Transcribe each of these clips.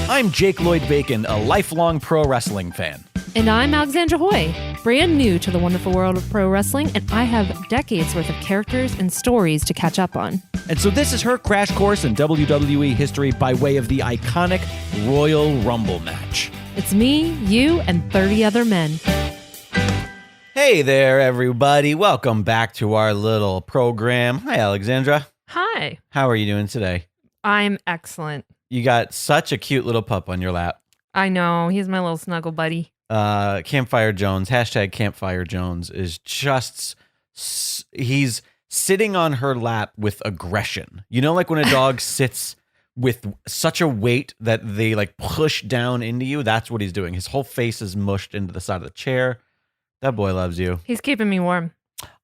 I'm Jake Lloyd-Bacon, a lifelong pro wrestling fan. And I'm Alexandra Hoy, brand new to the wonderful world of pro wrestling, and I have decades worth of characters and stories to catch up on. And so this is her crash course in WWE history by way of the iconic Royal Rumble match. It's me, you, and 30 other men. Hey there, everybody. Welcome back to our little program. Hi, Alexandra. Hi. How are you doing today? I'm excellent. You got such a cute little pup on your lap. I know. He's my little snuggle buddy. Campfire Jones, hashtag Campfire Jones, is just, he's sitting on her lap with aggression. You know, like when a dog sits with such a weight that they like push down into you? That's what he's doing. His whole face is mushed into the side of the chair. That boy loves you. He's keeping me warm.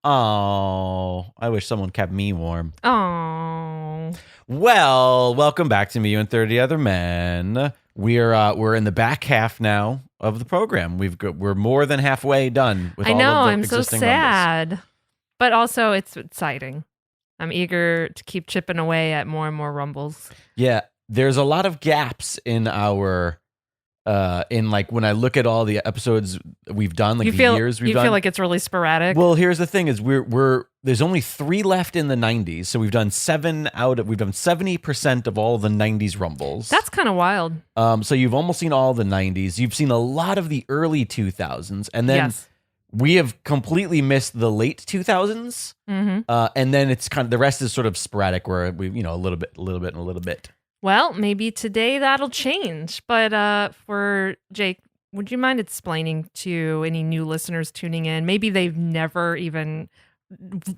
Oh, I wish someone kept me warm. Oh. Well, welcome back to Me and 30 Other Men. We're in the back half now of the program. We're more than halfway done with all of the I'm so existing sad. rumbles. But also it's exciting. I'm eager to keep chipping away at more and more rumbles. Yeah, there's a lot of gaps in our in like when I look at all the episodes we've done, like years we've done. You feel like it's really sporadic? Well, here's the thing: is we're there's only 3 left in the '90s, so we've done 70% of all the '90s rumbles. That's kind of wild. So you've almost seen all the '90s. You've seen a lot of the early 2000s, and then Yes. we have completely missed the late 2000s. Mm-hmm. And then it's kind of the rest is sort of sporadic, where we a little bit, and a little bit. Well, maybe today that'll change. But for Jake, would you mind explaining to any new listeners tuning in? Maybe they've never even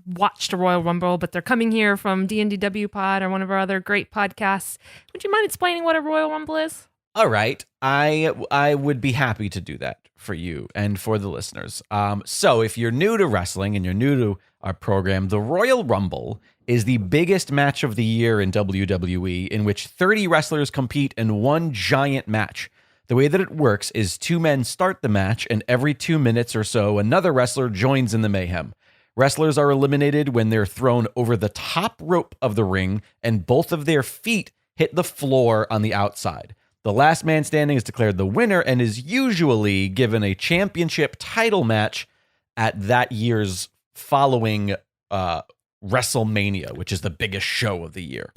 watched a Royal Rumble, but they're coming here from D&DW Pod or one of our other great podcasts. Would you mind explaining what a Royal Rumble is? All right, I would be happy to do that for you and for the listeners. So if you're new to wrestling and you're new to our program, the Royal Rumble is the biggest match of the year in WWE, in which 30 wrestlers compete in one giant match. The way that it works is 2 men start the match, and every 2 minutes or so, another wrestler joins in the mayhem. Wrestlers are eliminated when they're thrown over the top rope of the ring, and both of their feet hit the floor on the outside. The last man standing is declared the winner and is usually given a championship title match at that year's following WrestleMania, which is the biggest show of the year.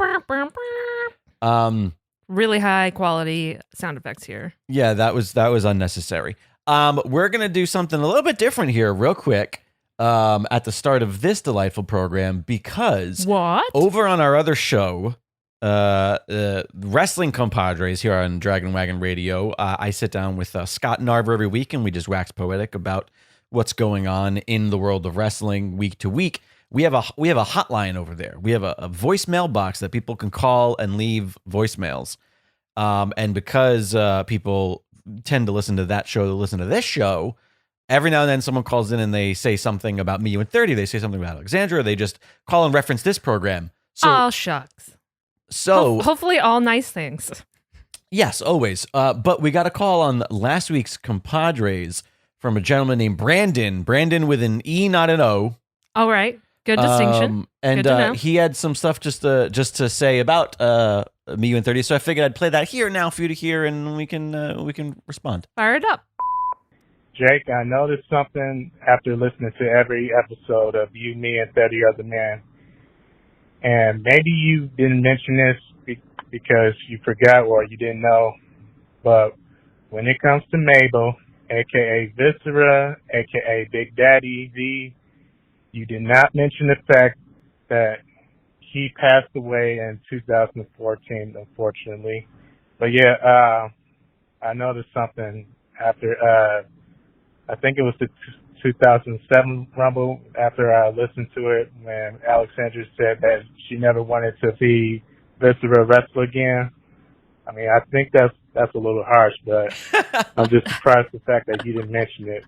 Really high quality sound effects here. Yeah, that was unnecessary. We're gonna do something a little bit different here, real quick, at the start of this delightful program, because over on our other show, Wrestling Compadres here on Dragon Wagon Radio, I sit down with Scott Narver every week, and we just wax poetic about what's going on in the world of wrestling week to week. We have a hotline over there. We have a voicemail box that people can call and leave voicemails. And because people tend to listen to that show, to listen to this show, every now and then someone calls in and they say something about Me and 30. They say something about Alexandra. They just call and reference this program. So, oh, shucks. So hopefully all nice things. Yes, always. But we got a call on last week's Compadres from a gentleman named Brandon. Brandon with an E, not an O. All right. Good distinction. And he had some stuff just to say about Me and 30. So I figured I'd play that here now for you to hear, and we can respond. Fire it up. Jake, I noticed something after listening to every episode of You, Me, and 30 Other Men. And maybe you didn't mention this because you forgot or you didn't know, but when it comes to Mabel, a.k.a. Viscera, a.k.a. Big Daddy V, you did not mention the fact that he passed away in 2014, unfortunately. But yeah, I noticed something after, I think it was the 2007 Rumble, after I listened to it, when Alexandra said that she never wanted to see Viscera wrestle again. I mean, I think that's a little harsh, but I'm just surprised the fact that you didn't mention it.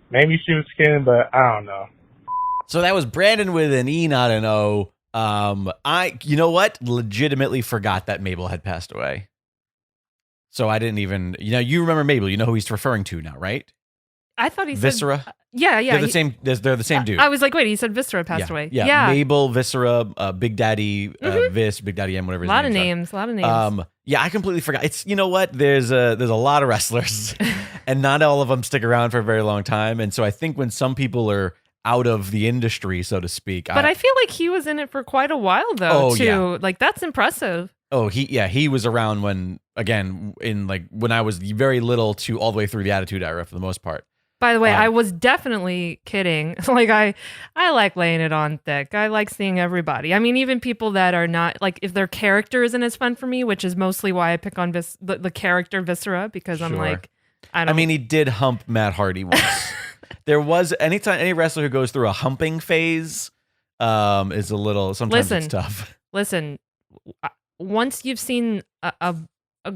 Maybe she was kidding, but I don't know. So that was Brandon with an E, not an O. You know what? Legitimately forgot that Mabel had passed away. So I didn't even, you remember Mabel. You know who he's referring to now, right? I thought he Viscera. said. Yeah. They're the same. They're the same dude. I was like, wait, he said Viscera passed away. Yeah. Mabel, Viscera, Big Daddy, Vis, Big Daddy M, whatever. A lot of names. Yeah, I completely forgot. It's you know what? There's a lot of wrestlers, and not all of them stick around for a very long time. And so I think when some people are out of the industry, so to speak, but I feel like he was in it for quite a while though. Too. Yeah. Like that's impressive. Oh, he was around when I was very little to all the way through the Attitude Era for the most part. By the way, I was definitely kidding. Like I like laying it on thick. I like seeing everybody. I mean, even people that are not like if their character isn't as fun for me, which is mostly why I pick on the character Viscera because I'm like, I mean, he did hump Matt Hardy once. There was any wrestler who goes through a humping phase is a little sometimes it's tough. Listen, once you've seen a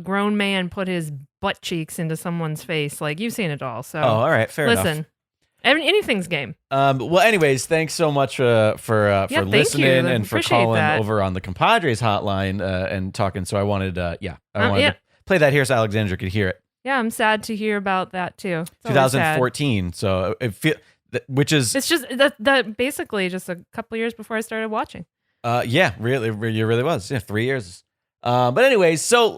grown man put his butt cheeks into someone's face, like you've seen it all. So, all right, fair enough. Listen, anything's game. Well, anyways, thanks so much for listening and for calling over on the Compadres hotline and talking. So I wanted, to play that here so Alexandra could hear it. Yeah, I'm sad to hear about that too. 2014. So it's just that basically just a couple years before I started watching. Yeah, really, it really was. Yeah, 3 years. But anyways, so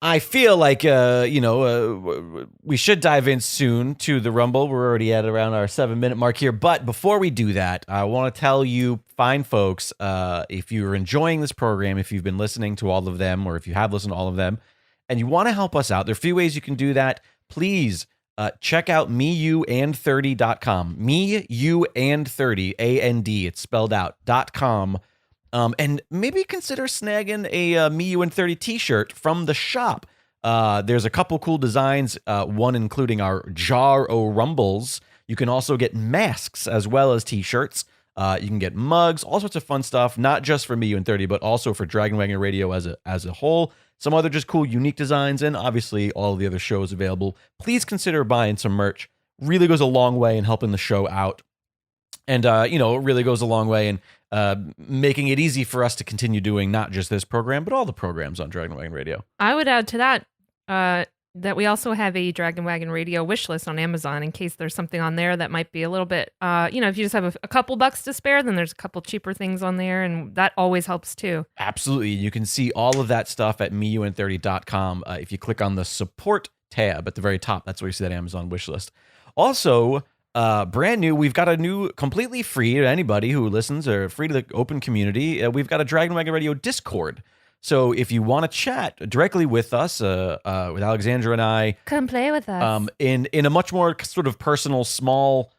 I feel like we should dive in soon to the Rumble. We're already at around our 7-minute mark here. But before we do that, I want to tell you, fine folks, if you're enjoying this program, if you've been listening to all of them, or if you have listened to all of them, and you want to help us out, there are a few ways you can do that. Please check out meyouand30.com. meyouand30, A-N-D, it's spelled out, .com. And maybe consider snagging a Me, You, and 30 t-shirt from the shop. There's a couple cool designs, one including our Jar O Rumbles. You can also get masks as well as t-shirts. You can get mugs, all sorts of fun stuff, not just for Me, You, and 30, but also for Dragon Wagon Radio as a whole. Some other just cool, unique designs, and obviously all of the other shows available. Please consider buying some merch. Really goes a long way in helping the show out. And, it really goes a long way in making it easy for us to continue doing not just this program, but all the programs on Dragon Wagon Radio. I would add to that that we also have a Dragon Wagon Radio wish list on Amazon in case there's something on there that might be a little bit, if you just have a couple bucks to spare, then there's a couple cheaper things on there, and that always helps too. Absolutely. You can see all of that stuff at meyouand30.com. If you click on the support tab at the very top, that's where you see that Amazon wish list. Also, brand new, we've got a new, completely free to anybody who listens or free to the open community. We've got a Dragon Wagon Radio Discord. So if you want to chat directly with us, with Alexandra and I, come play with us. In a much more sort of personal, small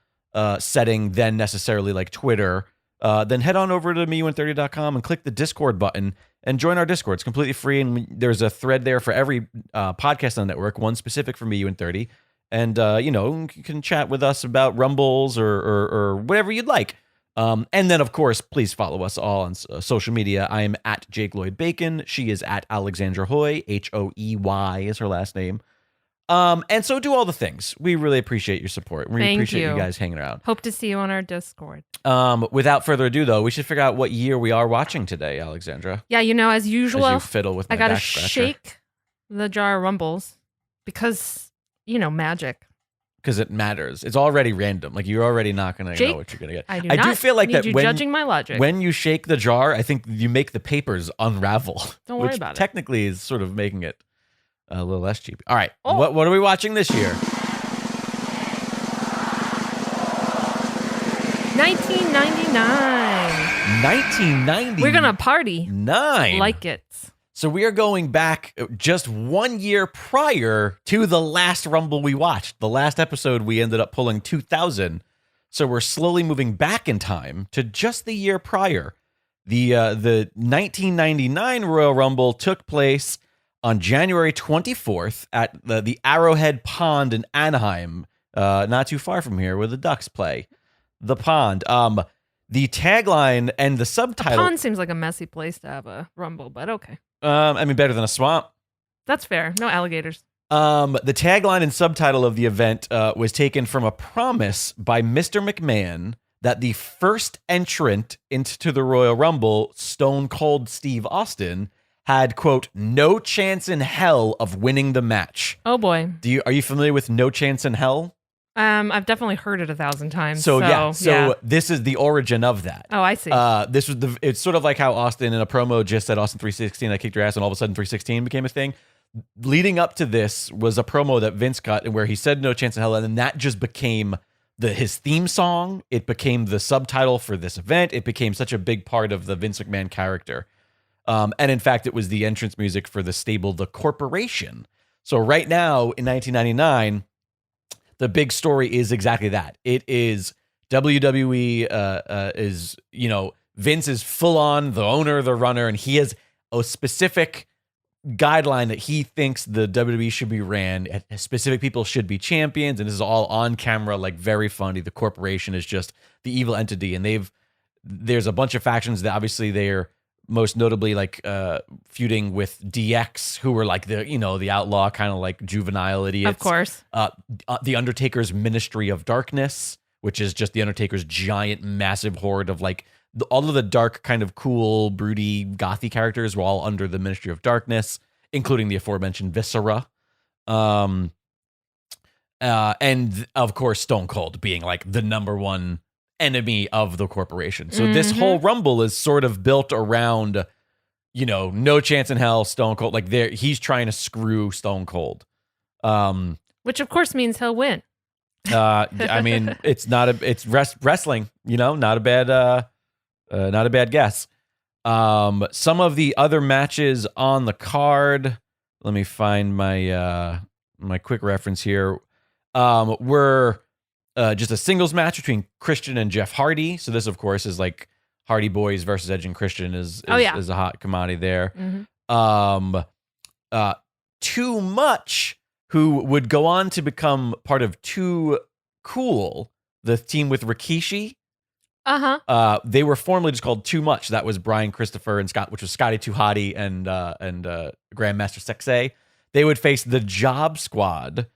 setting than necessarily like Twitter, then head on over to meyouand30.com and click the Discord button and join our Discord. It's completely free, and there's a thread there for every podcast on the network, one specific for Me, You, and 30. And, you can chat with us about Rumbles or whatever you'd like. And then, of course, please follow us all on social media. I am at Jake Lloyd Bacon. She is at Alexandra Hoy. Hoey is her last name. And so do all the things. We really appreciate your support. We appreciate you guys hanging around. Hope to see you on our Discord. Without further ado, though, we should figure out what year we are watching today, Alexandra. Yeah, as usual, as you fiddle with my I gotta back scratcher. Shake the jar of Rumbles because, magic. Because it matters. It's already random. Like, you're already not going to know what you're going to get. I do feel like that you when judging my logic. When you shake the jar, I think you make the papers unravel. Don't worry which about it. Technically is sort of making it a little less cheap. All right. Oh. What are we watching this year? 1999. We're going to party. 9. Like it. So we are going back just 1 year prior to the last Rumble we watched. The last episode, we ended up pulling 2000. So we're slowly moving back in time to just the year prior. The 1999 Royal Rumble took place on January 24th at the Arrowhead Pond in Anaheim, not too far from here where the Ducks play. The Pond. The tagline and the subtitle. A pond seems like a messy place to have a Rumble, but okay. Better than a swamp. That's fair. No alligators. The tagline and subtitle of the event was taken from a promise by Mr. McMahon that the first entrant into the Royal Rumble, Stone Cold Steve Austin, had, quote, no chance in hell of winning the match. Oh boy. Are you familiar with No Chance in Hell? I've definitely heard it 1,000 times. So yeah. this is the origin of that. Oh, I see. It's sort of like how Austin in a promo just said Austin 316, I kicked your ass, and all of a sudden 316 became a thing. Leading up to this was a promo that Vince cut where he said no chance in hell, and then that just became his theme song. It became the subtitle for this event. It became such a big part of the Vince McMahon character. And in fact, it was the entrance music for the stable, The Corporation. So right now in 1999, the big story is exactly that. It is WWE is, Vince is full on the owner, the runner, and he has a specific guideline that he thinks the WWE should be ran. Specific people should be champions, and this is all on camera, like very funny. The Corporation is just the evil entity, and there's a bunch of factions that obviously they're most notably like feuding with DX, who were like the outlaw kind of like juvenile idiots. Of course. The Undertaker's Ministry of Darkness, which is just the Undertaker's giant, massive horde of like all of the dark kind of cool, broody, gothy characters were all under the Ministry of Darkness, including the aforementioned Viscera. And of course, Stone Cold being like the number one enemy of the Corporation. So this whole Rumble is sort of built around, no chance in hell, Stone Cold. Like he's trying to screw Stone Cold. Which of course means he'll win. I mean, it's wrestling, not a bad guess. Some of the other matches on the card, let me find my quick reference here, were just a singles match between Christian and Jeff Hardy. So this, of course, is like Hardy Boys versus Edge and Christian is a hot commodity there. Too Much, who would go on to become part of Too Cool, the team with Rikishi. They were formerly just called Too Much. That was Brian Christopher and Scott, which was Scotty Too Hottie and Grandmaster Sexay. They would face the Job Squad,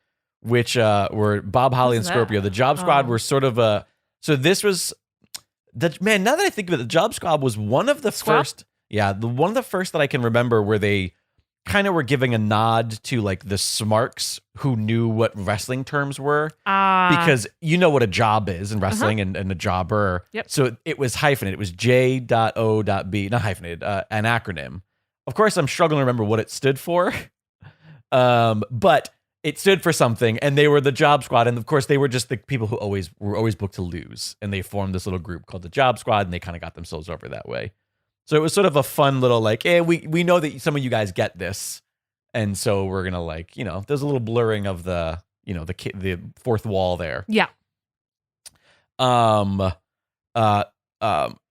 which were Bob Holly and Scorpio. The Job Squad were sort of so this was now that I think of it, the Job Squad was one of the first. Yeah, one of the first that I can remember where they kind of were giving a nod to like the smarks who knew what wrestling terms were. Because you know what a job is in wrestling and a jobber. Yep. So it was hyphenated. It was J.O.B, not hyphenated, an acronym. Of course, I'm struggling to remember what it stood for. But it stood for something, and they were the Job Squad, and of course they were just the people who were always booked to lose, and they formed this little group called the Job Squad, and they kind of got themselves over that way. So it was sort of a fun little like, hey, we know that some of you guys get this, and so we're gonna like, there's a little blurring of the the fourth wall there. Yeah.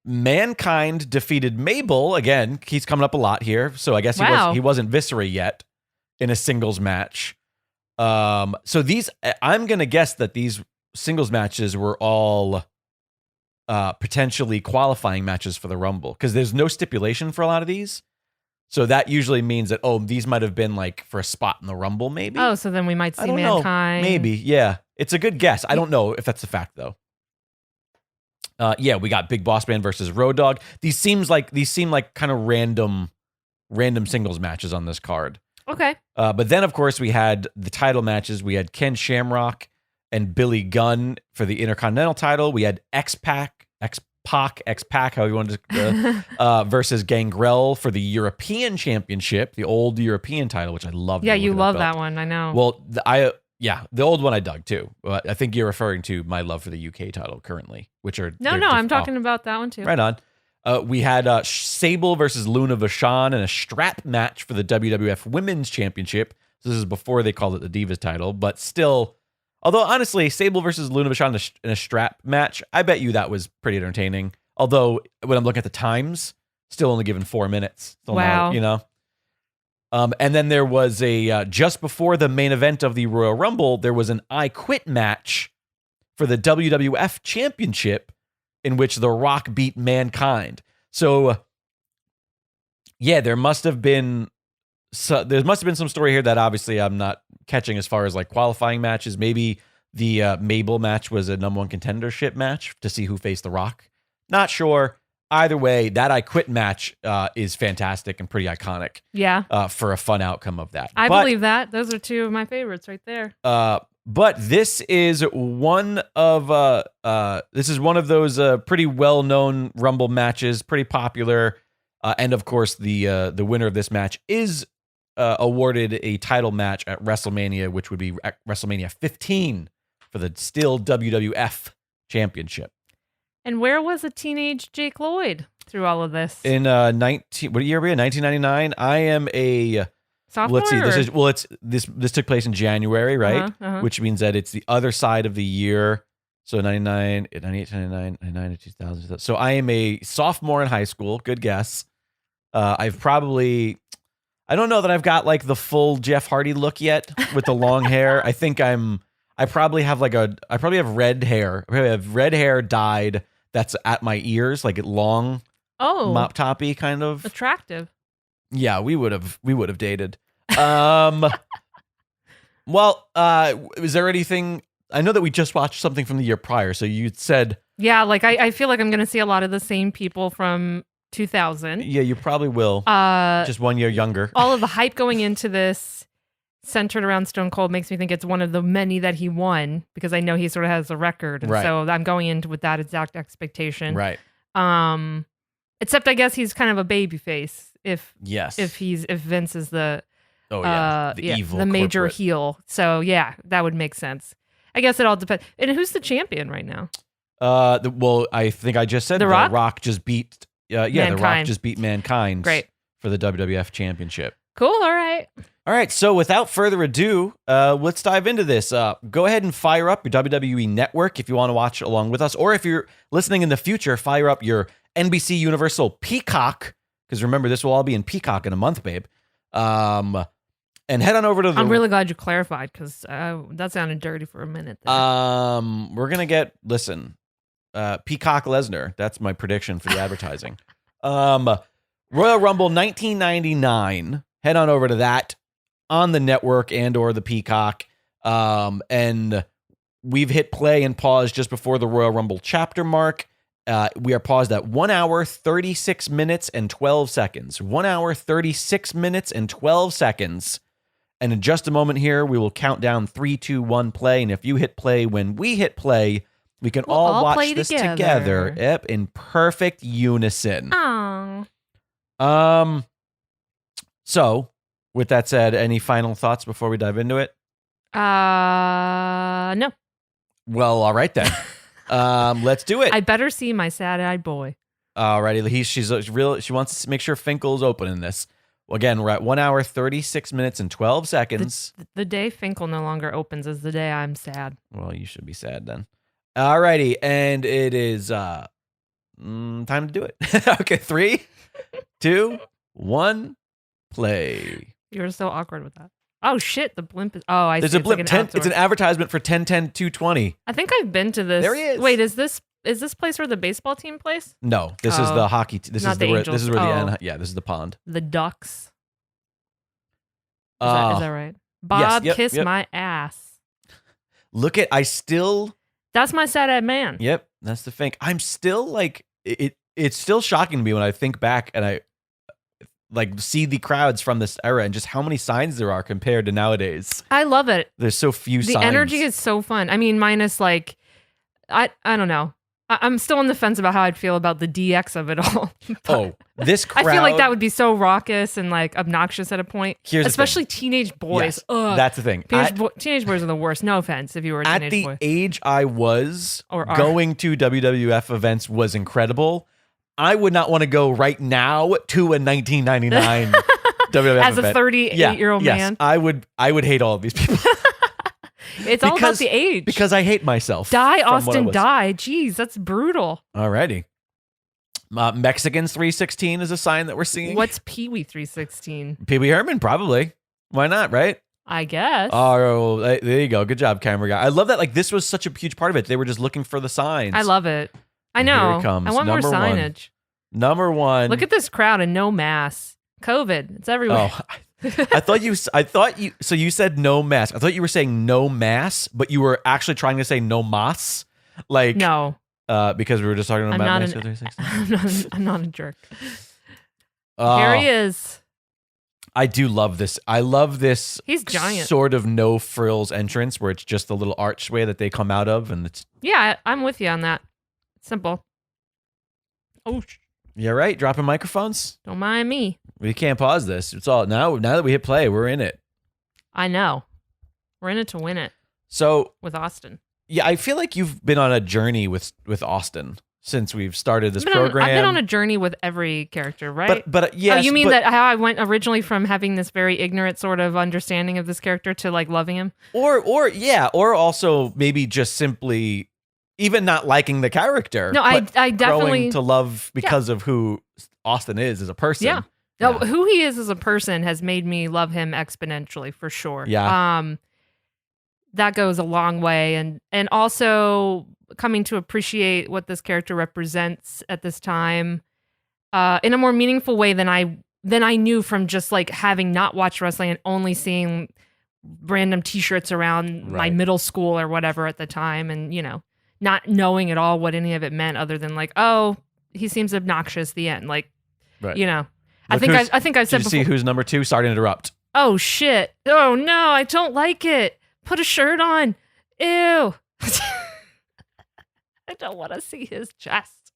Mankind defeated Mabel again. He's coming up a lot here, so I guess he wasn't Viscera yet in a singles match. So I'm going to guess that these singles matches were all potentially qualifying matches for the Rumble, because there's no stipulation for a lot of these. So that usually means that, these might have been like for a spot in the Rumble, maybe. Oh, so then we might see Mankind. Maybe, yeah. It's a good guess. I don't know if that's the fact, though. We got Big Boss Man versus Road Dogg. These seem like kind of random singles matches on this card. Okay. But then, of course, we had the title matches. We had Ken Shamrock and Billy Gunn for the Intercontinental title. We had X-Pac, however you want to, versus Gangrel for the European Championship, the old European title, which I love. Yeah, you love that one. I know. Well, the old one I dug too. I think you're referring to my love for the UK title currently, which are no, I'm talking about that one too. Right on. We had Sable versus Luna Vachon in a strap match for the WWF Women's Championship. So this is before they called it the Divas title, but still, although honestly, Sable versus Luna Vachon in a strap match, I bet you that was pretty entertaining. Although when I'm looking at the times, still only given 4 minutes. Still wow. And then there was just before the main event of the Royal Rumble, there was an I Quit match for the WWF Championship, in which The Rock beat Mankind. So, there must have been some story here that obviously I'm not catching as far as like qualifying matches. Maybe the Mabel match was a number one contendership match to see who faced The Rock. Not sure. either way, that I Quit match is fantastic and pretty iconic. Yeah. For a fun outcome of that. I believe that. Those are two of my favorites right there. But this is one of those pretty well-known Rumble matches, pretty popular, and of course the winner of this match is awarded a title match at WrestleMania, which would be at WrestleMania 15 for the still WWF Championship. And where was a teenage Jake Lloyd through all of this? In what year are we in? 1999. I am a Sophomore? Let's see. This took place in January, right? Which means that it's the other side of the year. So 99, 98, 99, 99 to 2000. So I am a sophomore in high school. Good guess. I don't know that I've got like the full Jeff Hardy look yet with the long hair. I probably have red hair. I probably have red hair dyed that's at my ears, like long, mop toppy kind of. Attractive. Yeah, we would have dated. Well, is there anything? I know that we just watched something from the year prior, so you said, yeah, like I feel like I'm gonna see a lot of the same people from 2000. Yeah, you probably will. Just 1 year younger. All of the hype going into this centered around Stone Cold makes me think it's one of the many that he won, because I know he sort of has a record, and so I'm going into with that exact expectation. Right. Except I guess he's kind of a baby face if Vince is the evil, the major corporate heel. So yeah, that would make sense. I guess it all depends. And who's the champion right now? I think I just said The Rock just beat Mankind. The Rock just beat Mankind. Great. For the WWF Championship. Cool. All right. So without further ado, let's dive into this. Go ahead and fire up your WWE Network if you want to watch along with us, or if you're listening in the future, fire up your NBC Universal Peacock, because remember, this will all be in Peacock in a month, babe. And head on over to the... I'm really glad you clarified, because that sounded dirty for a minute there. We're going to get... Listen, Peacock Lesnar. That's my prediction for the advertising. Royal Rumble 1999. Head on over to that on the network and or the Peacock. And we've hit play and pause just before the Royal Rumble chapter mark. We are paused at 1 hour, 36 minutes, and 12 seconds. 1 hour, 36 minutes, and 12 seconds. And in just a moment here, we will count down 3, 2, 1, play. And if you hit play when we hit play, we can all watch this together. Yep, in perfect unison. Aww. So, with that said, any final thoughts before we dive into it? No. Well, all right then. Let's do it. I better see my sad-eyed boy. Alrighty, she wants to make sure Finkel's open in this. Well, again, we're at 1 hour, 36 minutes, and 12 seconds. The day Finkel no longer opens is the day I'm sad. Well, you should be sad then. Alrighty, and it is time to do it. Okay, 3, 2, 1, play. You're so awkward with that. Oh shit, the blimp is... Oh, I see. There's a blimp. It's an advertisement for 10-10-220. I think I've been to this. There he is. Wait, is this place where the baseball team plays? No, this is the hockey. This is where Angels. this is the pond. The Ducks. Is that right? Bob, yes, kiss my ass. Look at That's my sad-eyed man. Yep, that's the thing. I'm still like it's still shocking to me when I think back and I like see the crowds from this era and just how many signs there are compared to nowadays. I love it. There's so few signs. The energy is so fun. I mean, minus like, I don't know. I'm still on the fence about how I'd feel about the DX of it all. This crowd. I feel like that would be so raucous and like obnoxious at a point. Especially teenage boys. Yes, that's the thing. Teenage boys are the worst. No offense if you were a teenage boy. At the age I was, going to WWF events was incredible. I would not want to go right now to a 1999 WWF as event. A 38-year-old man. I would hate all of these people. It's all about the age. Because I hate myself. Die, Austin, die. Jeez, that's brutal. Alrighty. Mexicans 316 is a sign that we're seeing. What's Pee Wee 316? Pee Wee Herman, probably. Why not, right? I guess. Oh, there you go. Good job, camera guy. I love that. Like, this was such a huge part of it. They were just looking for the signs. I love it. I know. Here it comes. I want more signage. Number one. Look at this crowd and no mask. COVID. It's everywhere. Oh, I thought you. So you said no mask. I thought you were saying no mass, but you were actually trying to say no mas. Like no. because we were just talking about I'm Master 360. I'm not a jerk. Oh, Here he is. I do love this. I love this. He's giant. Sort of no frills entrance where it's just the little archway that they come out of, and it's. Yeah, I'm with you on that. Simple. Oh, You're right. Dropping microphones. don't mind me. We can't pause this. It's all now. Now that we hit play, we're in it. I know. We're in it to win it So with Austin. yeah, I feel like you've been on a journey with Austin since we've started this program. I've been on a journey with every character, right? But yes. Oh, you mean but- that how I went originally from having this very ignorant sort of understanding of this character to like loving him? or also maybe just simply even not liking the character. No, but I definitely growing to love because of who Austin is as a person. Yeah. No, Yeah. who he is as a person has made me love him exponentially for sure. Yeah. That goes a long way, and also coming to appreciate what this character represents at this time, in a more meaningful way than I knew from just like having not watched wrestling and only seeing random T-shirts around my Right. middle school or whatever at the time, and not knowing at all what any of it meant other than like, oh, he seems obnoxious. The end, like, Right. I Look think who's- I think I Did said you before. see who's number 2? Sorry to interrupt. Oh shit! Oh no, I don't like it. Put a shirt on. Ew. I don't want to see his chest.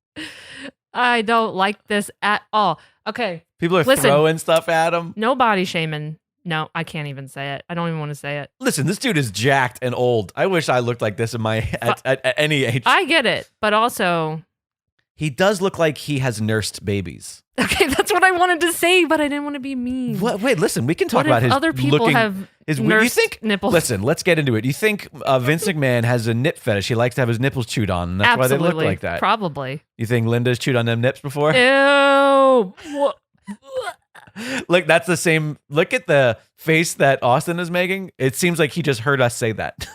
I don't like this at all. Okay, People are Listen. throwing stuff at him. no body shaming. No, I can't even say it. I don't even want to say it. Listen, this dude is jacked and old. I wish I looked like this at any age. I get it, but also, He does look like he has nursed babies. okay, that's what I wanted to say, but I didn't want to be mean. What? Wait, listen. We can talk What about if his other people looking. have you nursed think? nipples? Listen, let's get into it. You think Vince McMahon has a nip fetish? He likes to have his nipples chewed on, and that's Absolutely. why they look like that. Probably. You think Linda's chewed on them nips before? Ew. What? Like that's the same. Look at the face that Austin is making. It seems like he just heard us say that.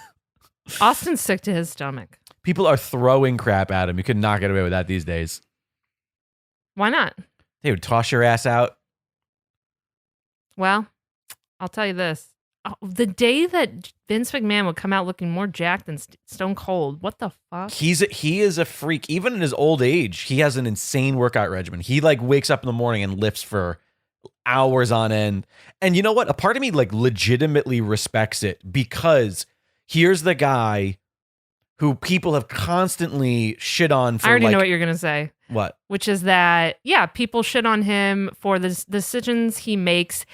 Austin's sick to his stomach. People are throwing crap at him. You could not get away with that these days. Why not? They would toss your ass out. Well, I'll tell you this. Oh, the day that Vince McMahon would come out looking more jacked than Stone Cold, what the fuck? He is a freak. Even in his old age, he has an insane workout regimen. He like wakes up in the morning and lifts for hours on end. And you know what? A part of me like legitimately respects it because here's the guy who people have constantly shit on for I already like know what you're going to say, what? which is that, yeah, people shit on him for the decisions he makes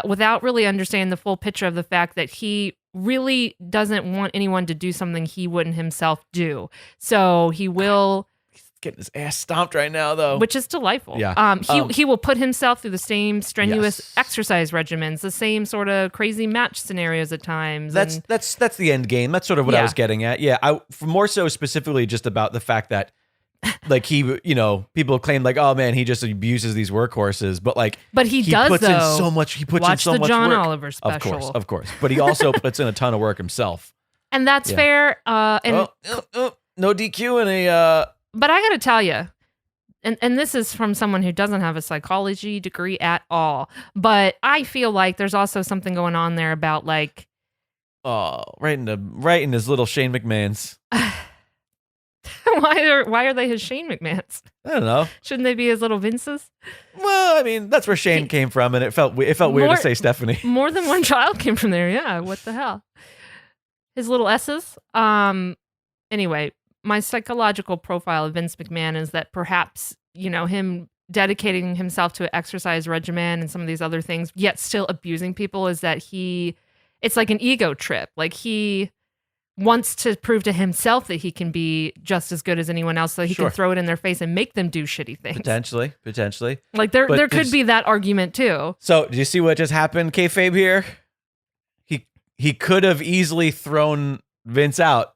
without really understanding the full picture of the fact that he really doesn't want anyone to do something he wouldn't himself do. So he will... Getting his ass stomped right now, though. Which is delightful. Yeah. He will put himself through the same strenuous Yes. exercise regimens, the same sort of crazy match scenarios at times. That's the end game. That's sort of what I Yeah. was getting at. Yeah, more so specifically just about the fact that like he, people claim like, oh man, he just abuses these workhorses, but like, But he does, puts though. in so much. He puts in Watch so the much John work. Oliver special. Of course. But he also puts in a ton of work himself. And that's Yeah. fair. And No DQ and a. but I got to tell you, and this is from someone who doesn't have a psychology degree at all, but I feel like there's also something going on there about like, Oh, right in his little Shane McMahon's. why are they his Shane McMahons? I don't know. Shouldn't they be his little Vinces? Well, I mean, that's where Shane came from, and it felt weird More- to say Stephanie. More than one child came from there. Yeah, what the hell? His little S's. Anyway, my psychological profile of Vince McMahon is that perhaps, him dedicating himself to an exercise regimen and some of these other things, yet still abusing people, is that it's like an ego trip. Like he wants to prove to himself that he can be just as good as anyone else, so he Sure. can throw it in their face and make them do shitty things. Potentially. Like But there could it's- be that argument too. So, do you see what just happened, kayfabe here? He could have easily thrown Vince out,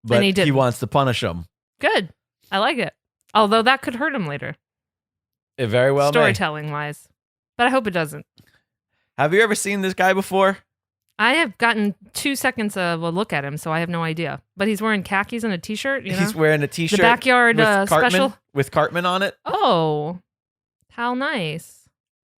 but And he he didn't. wants to punish him. Good. I like it. Although that could hurt him later, It very well may. storytelling wise. But I hope it doesn't. Have you ever seen this guy before? I have gotten 2 seconds of a look at him, so I have no idea. But he's wearing khakis and a t-shirt, He's wearing a t-shirt. The backyard with special. with Cartman on it. Oh, how nice.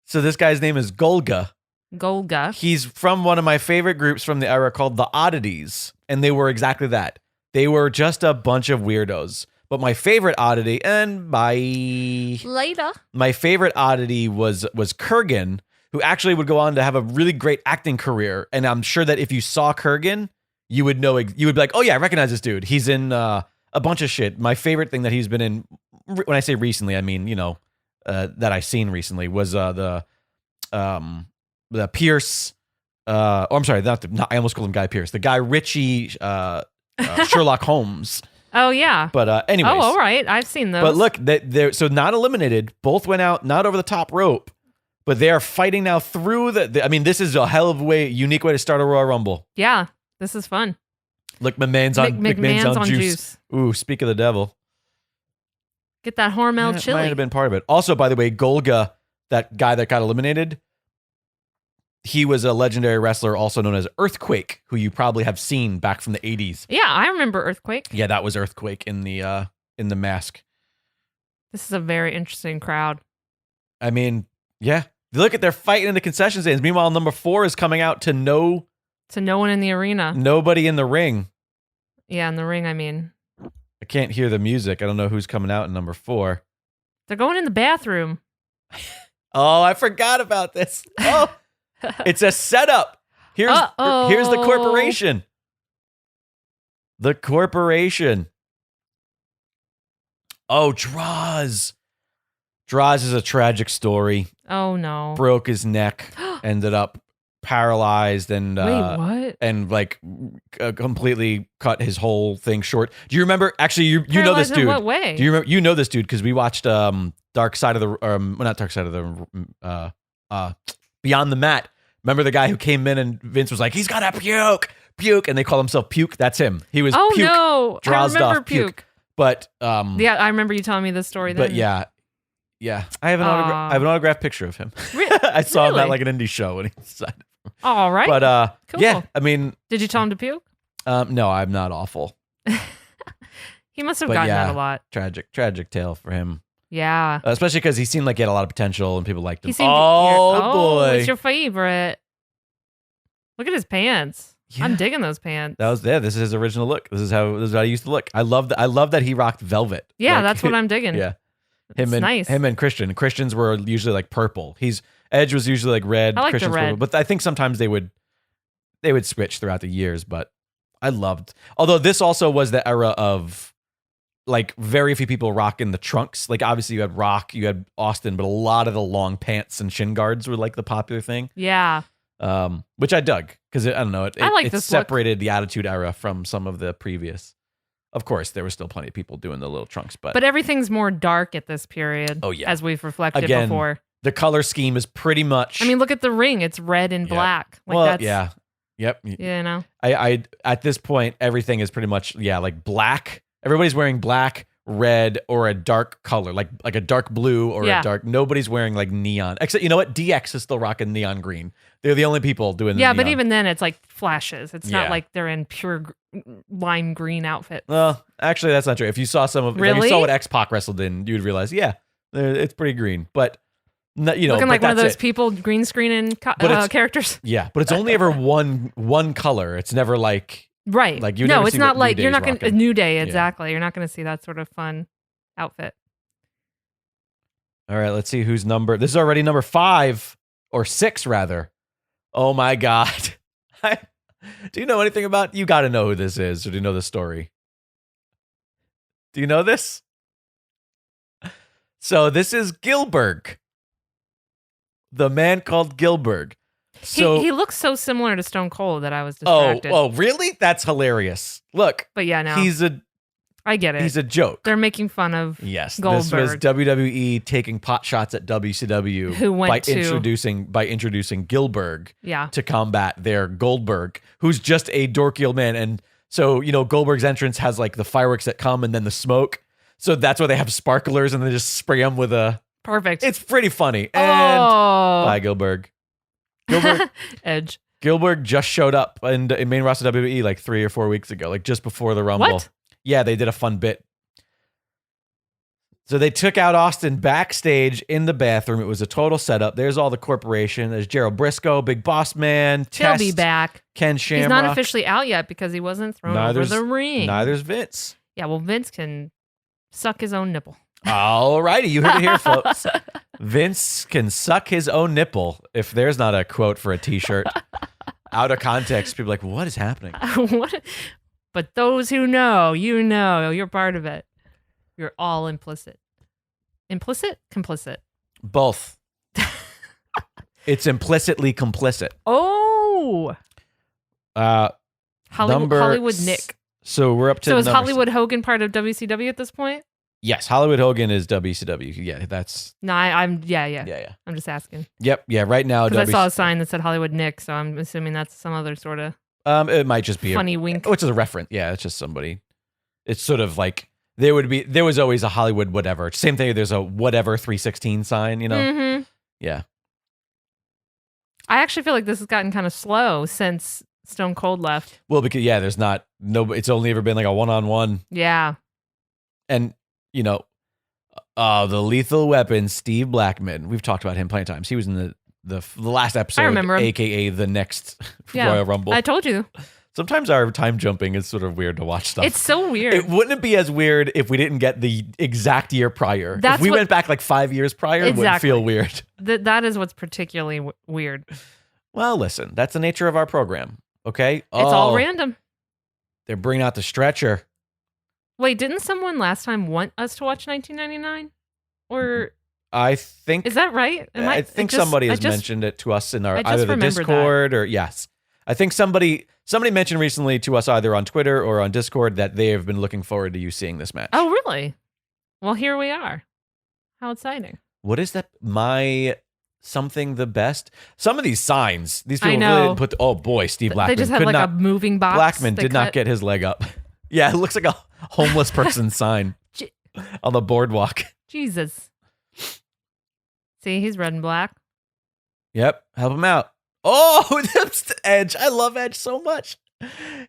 So this guy's name is Golga. Golga. He's from one of my favorite groups from the era called the Oddities, and they were exactly that. They were just a bunch of weirdos. But my favorite oddity, and Later. my favorite oddity was Kurgan, who actually would go on to have a really great acting career. And I'm sure that if you saw Kurgan, you would be like, oh yeah, I recognize this dude. He's in a bunch of shit. My favorite thing that he's been in, when I say recently, I mean, that I've seen recently was the Pierce. I'm sorry, I almost called him Guy Pierce. The Guy Ritchie Sherlock Holmes. Oh yeah. But anyways. Oh, all right. I've seen those. But look, they're so not eliminated. Both went out, not over the top rope, but they are fighting now through I mean, this is a hell of a unique way to start a Royal Rumble. Yeah, this is fun. Look, McMahon's on juice. Ooh, speak of the devil. Get that Hormel Might chili. have been part of it. Also, by the way, Golga, that guy that got eliminated, he was a legendary wrestler also known as Earthquake, who you probably have seen back from the 80s. Yeah, I remember Earthquake. Yeah, that was Earthquake in the mask. This is a very interesting crowd. I mean, yeah. Look at they're fighting in the concession stands. Meanwhile, number 4 is coming out to no one in the arena. Nobody in the ring. Yeah, in the ring, I mean. I can't hear the music. I don't know who's coming out in number 4. They're going in the bathroom. Oh, I forgot about this. Oh, it's a setup. Here's the corporation. The corporation. Oh, Droz. Droz is a tragic story. Oh no. Broke his neck, ended up paralyzed, and wait, what? And completely cut his whole thing short. Do you remember? Actually, you know this dude. In what way? Do you remember? You know this dude because we watched Dark Side of the not Dark Side of the Beyond the Mat. Remember the guy who came in and Vince was like, he's gotta puke, and they call himself Puke. That's him. He was. Oh puke, no, I remember Puke. But yeah, I remember you telling me this story. Then. But yeah, I have an autographed picture of him. I saw him at like an indie show when he decided. All right. But cool. yeah, I mean, did you tell him to puke? No, I'm not awful. He must have gotten that a lot. Tragic tale for him. Yeah, especially because he seemed like he had a lot of potential and people liked him. Oh boy, it's your favorite. Look at his pants. Yeah. I'm digging those pants. This is his original look. This is how he used to look. I love that he rocked velvet. Yeah, that's what I'm digging. Yeah. Him and Christian. Christians were usually like purple. Edge was usually like red. I like Christian's the red. Purple. But I think sometimes they would switch throughout the years. But I loved. Although this also was the era of like very few people rocking the trunks. Like obviously you had Rock, you had Austin, but a lot of the long pants and shin guards were like the popular thing. Yeah. Which I dug because I don't know. It this separated the Attitude Era from some of the previous. Of course, there were still plenty of people doing the little trunks, but everything's more dark at this period. Oh yeah, as we've reflected again, before. The color scheme is pretty much. I mean, look at the ring; it's red and black. Like yeah, yep. You know, I at this point, everything is pretty much like black. Everybody's wearing black, red, or a dark color, like a dark blue or a dark. Nobody's wearing like neon. Except you know what? DX is still rocking neon green. They're the only people doing the neon. But even then, it's like flashes. It's not like they're in pure lime green outfits. Well, actually, that's not true. If you saw if you saw what X-Pac wrestled in, you'd realize, it's pretty green. But looking like one of those people green screening characters. Yeah, but it's only ever one color. It's never like right. Like it's not like you're not going to New Day exactly. Yeah. You're not going to see that sort of fun outfit. All right, let's see who's number. This is already number 5 or 6 rather. Oh my God. Do you know anything about? You got to know who this is, or do you know the story? Do you know this? So this is Gilbert, the man called Gilbert. So he looks so similar to Stone Cold that I was distracted. Oh, really? That's hilarious. Look, but yeah, no, I get it. He's a joke. They're making fun of Goldberg. This was WWE taking pot shots at WCW who went by introducing Gilbert to combat their Goldberg, who's just a dorky old man. And so, Goldberg's entrance has like the fireworks that come and then the smoke. So that's why they have sparklers and they just spray them with a... Perfect. It's pretty funny. And bye, Gilbert. Edge. Gilbert just showed up in main roster WWE like 3 or 4 weeks ago, like just before the Rumble. What? Yeah, they did a fun bit. So they took out Austin backstage in the bathroom. It was a total setup. There's all the corporation. There's Gerald Briscoe, Big Boss Man, He'll be back. Ken Shamrock. He's not officially out yet because he wasn't thrown over the ring. Neither's Vince. Yeah, well, Vince can Suck his own nipple. All righty, you heard it here, folks. Vince can suck his own nipple. If there's not a quote for a T-shirt, out of context, people are like, what is happening? What? But those who know, you know, you're part of it. You're all implicit. Implicit? Complicit. Both. It's implicitly complicit. Oh. Hollywood Nick. So we're up to. So is Hollywood Hogan part of WCW at this point? Yes, Hollywood Hogan is WCW. Yeah, that's. No, I'm. Yeah. Yeah. I'm just asking. Yep. Yeah. Right now, because I saw a sign that said Hollywood Nick, so I'm assuming that's some other sort of. It might just be funny wink, which is a reference. Yeah, it's just somebody. It's sort of like there was always a Hollywood whatever. Same thing. There's a whatever 316 sign. You know. Mm-hmm. Yeah. I actually feel like this has gotten kind of slow since Stone Cold left. Well, because there's not it's only ever been like a one-on-one. Yeah. And the Lethal Weapon, Steve Blackman. We've talked about him plenty of times. He was in the last episode. I remember him. AKA the next Royal Rumble. I told you. Sometimes our time jumping is sort of weird to watch stuff. It's so weird. Wouldn't it be as weird if we didn't get the exact year prior? If we went back like 5 years prior, it wouldn't feel weird. That is what's particularly weird. Well, listen, that's the nature of our program, okay? It's all random. They're bringing out the stretcher. Wait, didn't someone last time want us to watch 1999? Or I think... Is that right? I think somebody has mentioned it to us in our either the Discord or... Yes. I think somebody mentioned recently to us either on Twitter or on Discord that they have been looking forward to you seeing this match. Oh, really? Well, here we are. How exciting. What is that? My something the best? Some of these signs, these people really didn't put... Oh, boy, Steve Blackman. They just have like a moving box. Blackman did not get his leg up. Yeah, it looks like a homeless person's sign on the boardwalk. Jesus. See, he's red and black. Yep, help him out. Oh, that's Edge. I love Edge so much.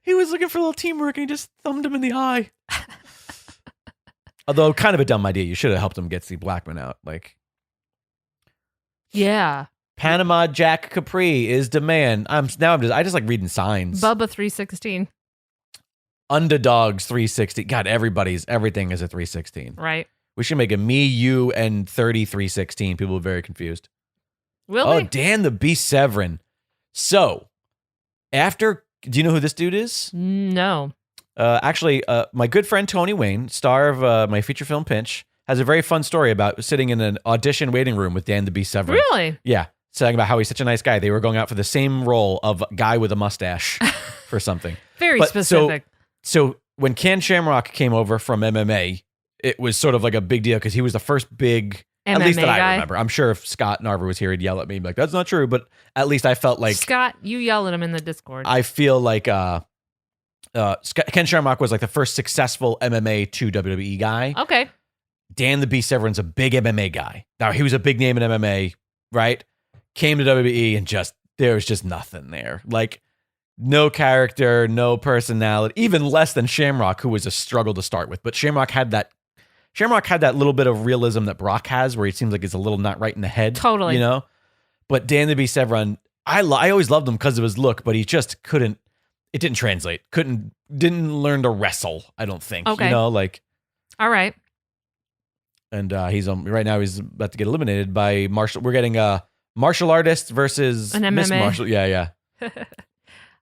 He was looking for a little teamwork and he just thumbed him in the eye. Although, kind of a dumb idea. You should have helped him get Steve Blackman out. Yeah. Panama Jack Capri is the man. I just like reading signs. Bubba 316. Underdogs 360. God, everything is a 316. Right. We should make a me, you, and 316. People are very confused. Will they? Dan the Beast Severin. So, do you know who this dude is? No. Actually, my good friend Tony Wayne, star of my feature film Pinch, has a very fun story about sitting in an audition waiting room with Dan the Beast Severin. Really? Yeah. Saying about how he's such a nice guy. They were going out for the same role of guy with a mustache for something. Very specific. So when Ken Shamrock came over from MMA, it was sort of like a big deal because he was the first big, MMA at least that guy. I remember. I'm sure if Scott Narver was here, he'd yell at me like, that's not true. But at least I felt like... Scott, you yell at him in the Discord. I feel like Ken Shamrock was like the first successful MMA to WWE guy. Okay. Dan the Beast Severin's a big MMA guy. Now, he was a big name in MMA, right? Came to WWE and there was just nothing there. Like, no character, no personality, even less than Shamrock, who was a struggle to start with. But Shamrock had that little bit of realism that Brock has, where he seems like he's a little not right in the head. Totally. You know? But Dan the Beast Severin, I always loved him because of his look, but he just couldn't, it didn't translate. Didn't learn to wrestle, I don't think. Okay. You know, like. All right. And right now he's about to get eliminated by we're getting martial artist versus an MMA. Miss Martial. Yeah.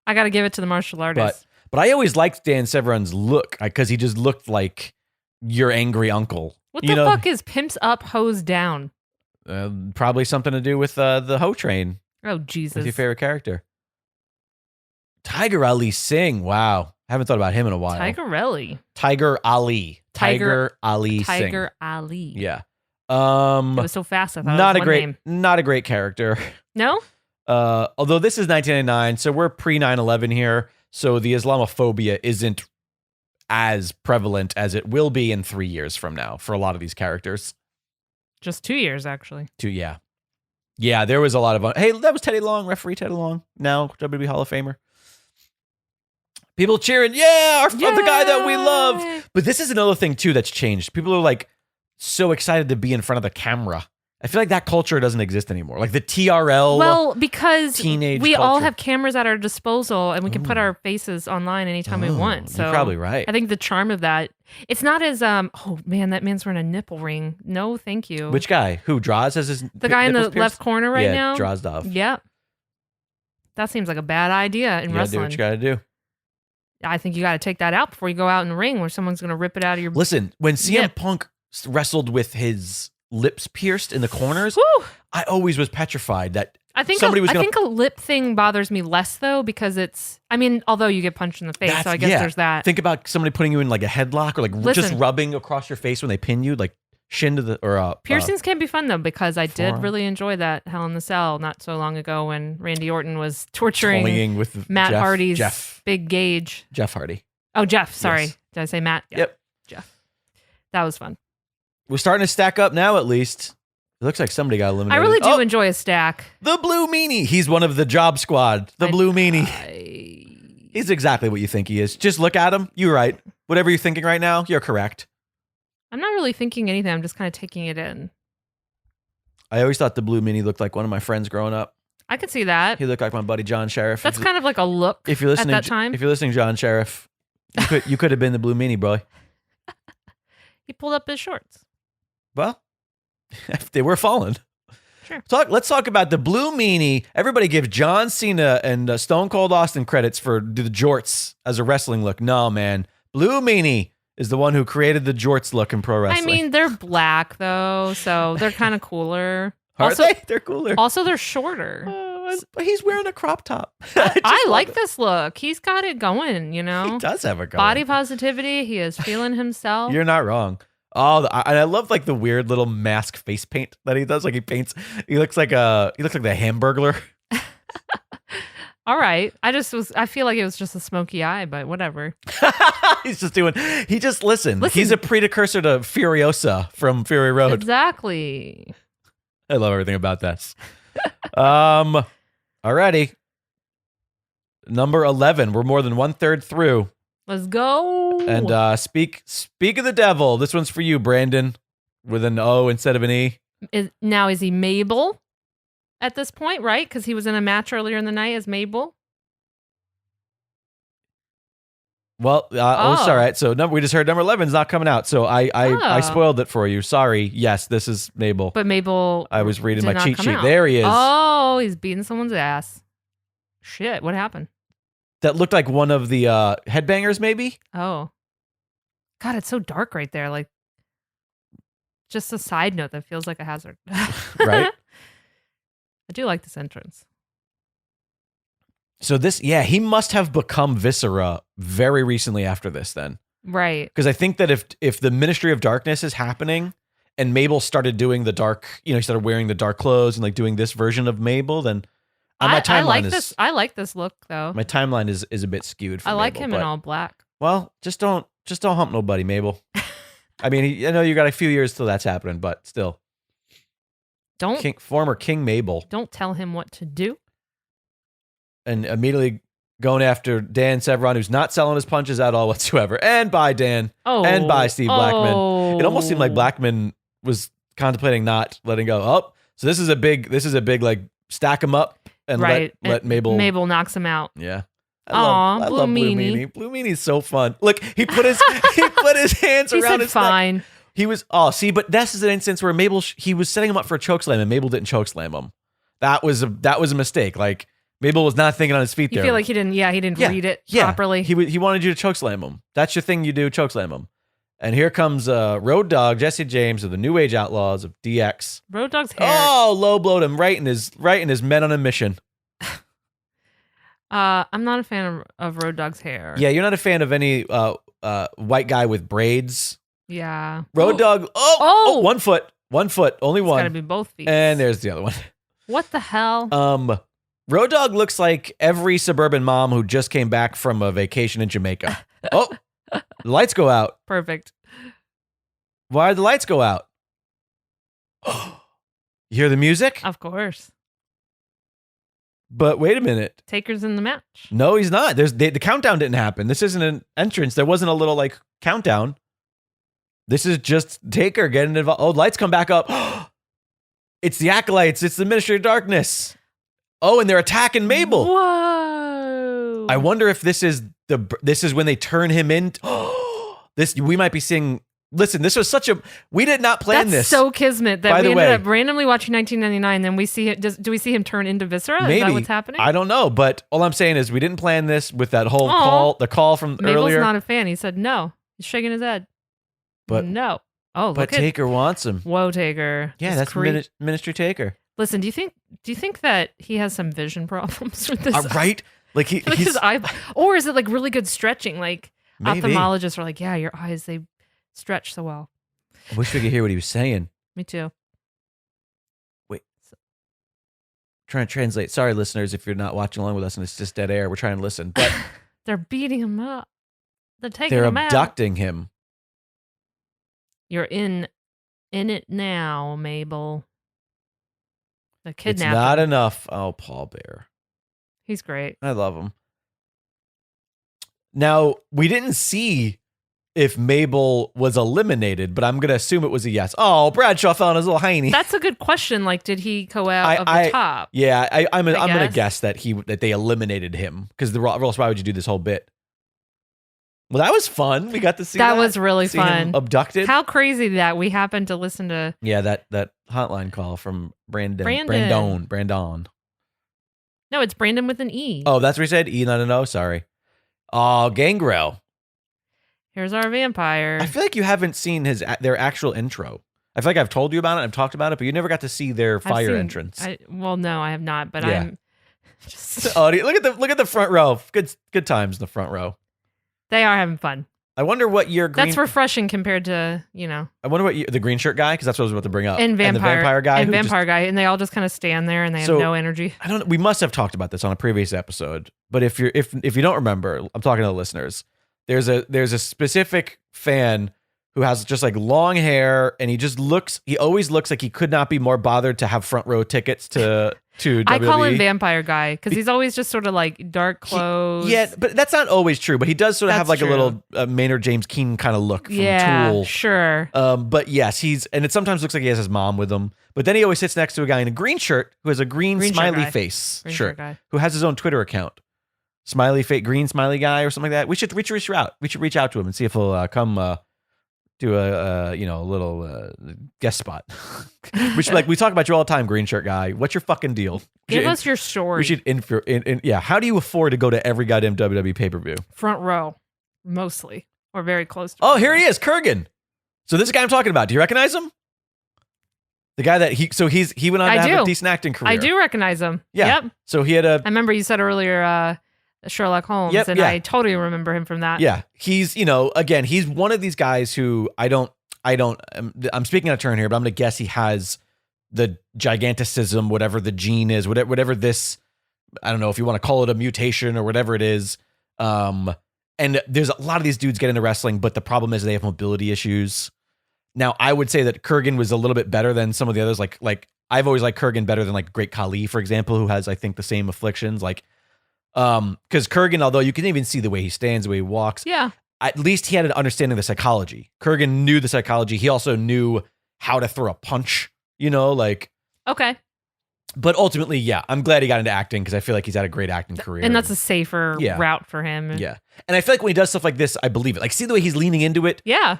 I got to give it to the martial artist. But I always liked Dan Severin's look because he just looked like your angry uncle. What the fuck is pimps up, hoes down? Probably something to do with the Ho Train. Oh, Jesus. What's your favorite character? Tiger Ali Singh. Wow. I haven't thought about him in a while. Tiger Ali. Tiger Ali. Tiger Ali Singh. Tiger Ali. Yeah. It was so fast. I thought it was not a great character. No? Although this is 1999, so we're pre 9/11 here, so the Islamophobia isn't as prevalent as it will be in 3 years from now for a lot of these characters. Just 2 years, actually. Yeah, there was a lot of... Hey, that was Teddy Long, referee Teddy Long, now WWE Hall of Famer. People cheering, the guy that we love. But this is another thing, too, that's changed. People are, like, so excited to be in front of the camera. I feel like that culture doesn't exist anymore. Like the TRL. Well, because teenage we all culture. have cameras at our disposal and we can put our faces online anytime we want. So you're probably right. I think the charm of that, it's not as oh man, that man's wearing a nipple ring. No, thank you. Which guy? Who? Draws has his the guy in the nipples pierced? left corner right yeah, now? Drozdov. Yep. That seems like a bad idea in You gotta do wrestling. what you gotta do. I think you got to take that out before you go out in the ring where someone's going to rip it out of your Listen, when CM Yep. Punk wrestled with his lips pierced in the corners, Whew. I always was petrified that I think somebody was I gonna- think a lip thing bothers me less though because it's. I mean, although you get punched in the face, so I guess there's that. Think about somebody putting you in like a headlock or like just Listen. rubbing across your face when they pin you, like shin to the or Piercings can be fun though because I did forearm. really enjoy that Hell in the Cell not so long ago when Randy Orton was torturing toying with Matt Jeff, Hardy's Jeff big gauge. Hardy. Oh, Jeff. Sorry, Yes. did I say Matt? Yeah, Yep. Jeff. That was fun. We're starting to stack up now. At least it looks like somebody got eliminated. I really do Oh, enjoy a stack. the Blue Meanie. He's one of the Job Squad. The Blue Meanie. He's exactly what you think he is. Just look at him. You're right. Whatever you're thinking right now, you're correct. I'm not really thinking anything. I'm just kind of taking it in. I always thought the Blue Meanie looked like one of my friends growing up. I could see that. He looked like my buddy John Sheriff. That's kind of like a look if you're listening at that time. If you're listening, John Sheriff, you could have been the Blue Meanie, bro. He pulled up his shorts. Well, they were falling. Sure. Let's talk about the Blue Meanie. Everybody give John Cena and Stone Cold Austin credits for the jorts as a wrestling look. No, man. Blue Meanie is the one who created the jorts look in pro wrestling. I mean, they're black though, so they're kind of cooler. Are also, they? They're cooler. Also, they're shorter. But he's wearing a crop top. I like this look. He's got it going, you know? He does have a go. Body positivity. He is feeling himself. You're not wrong. Oh, and I love like the weird little mask face paint that he does. Like he paints. He looks like the Hamburglar. All right. I feel like it was just a smoky eye, but whatever. Listen. He's a precursor to Furiosa from Fury Road. Exactly. I love everything about this. Alrighty. Number 11. We're more than 1/3 through. Let's go. And speak of the devil. This one's for you, Brandon, with an O instead of an E. Is he Mabel at this point, right? Because he was in a match earlier in the night as Mabel. Well, it's all right. So we just heard number 11 is not coming out. So I spoiled it for you. Sorry. Yes, this is Mabel. But Mabel, I was reading did my not cheat come sheet. out. There he is. Oh, he's beating someone's ass. Shit, what happened? That looked like one of the headbangers, maybe. Oh, God, it's so dark right there. Like, just a side note that feels like a hazard. Right. I do like this entrance. So he must have become Viscera very recently after this then. Right. Because I think that if the Ministry of Darkness is happening and Mabel started doing the dark, he started wearing the dark clothes and like doing this version of Mabel, then my timeline I like this look though. My timeline is a bit skewed for I like Mabel, him but, in all black. Well, just don't hump nobody, Mabel. I mean, I know you got a few years till that's happening, but still. Former King Mabel. Don't tell him what to do. And immediately going after Dan Severn, who's not selling his punches at all whatsoever. And by Dan. Oh. And by Steve Blackman. It almost seemed like Blackman was contemplating not letting go. Oh, so this is a big like stack him up and let Mabel. Mabel knocks him out. Yeah. I love Blue Meanie. Blue Meanie's so fun. Look, he put his hands around his fine. neck. He was but this is an instance where Mabel he was setting him up for a chokeslam and Mabel didn't chokeslam him. That was a mistake. Like Mabel was not thinking on his feet there. You feel like he didn't read it properly. He wanted you to chokeslam him. That's your thing you do, chokeslam him. And here comes Road Dogg, Jesse James of the New Age Outlaws of DX. Road Dogg's hair. Oh, low blowed him right in his men on a mission. I'm not a fan of Road Dogg's hair. Yeah, you're not a fan of any white guy with braids. Yeah. Road Dogg. Oh, 1 foot. 1 foot. Only one. It's gotta be both feet. And there's the other one. What the hell? Road Dogg looks like every suburban mom who just came back from a vacation in Jamaica. Oh, the lights go out. Perfect. Why did the lights go out? You hear the music? Of course. But wait a minute. Taker's in the match. No, he's not. The countdown didn't happen. This isn't an entrance. There wasn't a little like countdown. This is just Taker getting involved. Oh, lights come back up. It's the Acolytes. It's the Ministry of Darkness. Oh, and they're attacking Mabel. Whoa. I wonder if this is when they turn him in. We might be seeing. Listen, this was we did not plan That's this. so kismet that By we the ended way, up randomly watching 1999. Then we see it. Do we see him turn into Viscera? Maybe. Is that what's happening? I don't know, but all I'm saying is we didn't plan this with that whole the call from Mabel's earlier. not a fan. He said no. He's shaking his head. But no. Oh, but look Taker wants him. Whoa, Taker. Yeah, This that's Ministry Taker. Listen, do you think that he has some vision problems with this? Right? Like like he's his eye, or is it like really good stretching? Like Maybe. ophthalmologists are like, yeah, your eyes they stretch so well. I wish we could hear what he was saying. Me too. Trying to translate. Sorry, listeners, if you're not watching along with us and it's just dead air. We're trying to listen, but They're beating him up. They're taking they're him out. abducting him. You're in it now, Mabel. The It's kidnapping. not enough. Oh, Paul Bear. He's great. I love him. Now, we didn't see if Mabel was eliminated, but I'm going to assume it was a yes. Oh, Bradshaw fell on his little hiney. That's a good question. Like, did he go out of the top? Yeah, I'm going to guess. guess that they eliminated him because why would you do this whole bit? Well, that was fun. We got to see that. That was really See him fun. abducted. How crazy that we happened to listen to. Yeah, that hotline call from Brandon. No, it's Brandon with an E. Oh, that's what he said? E, not an O? Sorry. Oh, Gangrel. Here's our vampire. I feel like you haven't seen their actual intro. I feel like I've told you about it. I've talked about it, but you never got to see their fire entrance. Well, no, I have not. But Yeah. I'm just. Oh, look at the front row. Good times in the front row. They are having fun. I wonder what your green. That's refreshing compared to I wonder what the green shirt guy, because that's what I was about to bring up. and the vampire guy. and who vampire guy, and they all just kind of stand there and they have no energy. I don't. We must have talked about this on a previous episode, but if you don't remember, I'm talking to the listeners. There's a specific fan who has just like long hair, and he always looks like he could not be more bothered to have front row tickets to WWE. I call him vampire guy because he's always just sort of like dark clothes. Yeah, but that's not always true. But he does sort of have like That's a little Maynard James Keenan kind of look from yeah, Tool. sure. But yes, it sometimes looks like he has his mom with him. But then he always sits next to a guy in a green shirt who has a green smiley face shirt, who has his own Twitter account. Smiley face, green smiley guy or something like that. We should reach out. We should reach out to him and see if he'll come do a little guest spot. We talk about you all the time, green shirt guy. What's your fucking deal? Give us your story. We should yeah. How do you afford to go to every goddamn WWE pay-per-view? Front row, mostly, or very close to. Oh, here he is, Kurgan. So this is the guy I'm talking about. Do you recognize him? The guy that he went on to have a decent acting career. I do recognize him. Yeah. Yep. So he had I remember you said earlier Sherlock Holmes, Yep, and yeah. I totally remember him from that. Yeah. He's, again, he's one of these guys who I'm speaking out of turn here, but I'm going to guess he has the giganticism, whatever the gene is, whatever this, I don't know if you want to call it a mutation or whatever it is. And there's a lot of these dudes get into wrestling, but the problem is they have mobility issues. Now, I would say that Kurgan was a little bit better than some of the others. Like I've always liked Kurgan better than like Great Khali, for example, who has, I think, the same afflictions. Like, because Kurgan, although you can even see the way he stands, the way he walks, Yeah. at least he had an understanding of the psychology. Kurgan knew the psychology. He also knew how to throw a punch, Okay. But ultimately, yeah, I'm glad he got into acting because I feel like he's had a great acting career. And that's a safer route for him. Yeah. And I feel like when he does stuff like this, I believe it. Like, see the way he's leaning into it? Yeah.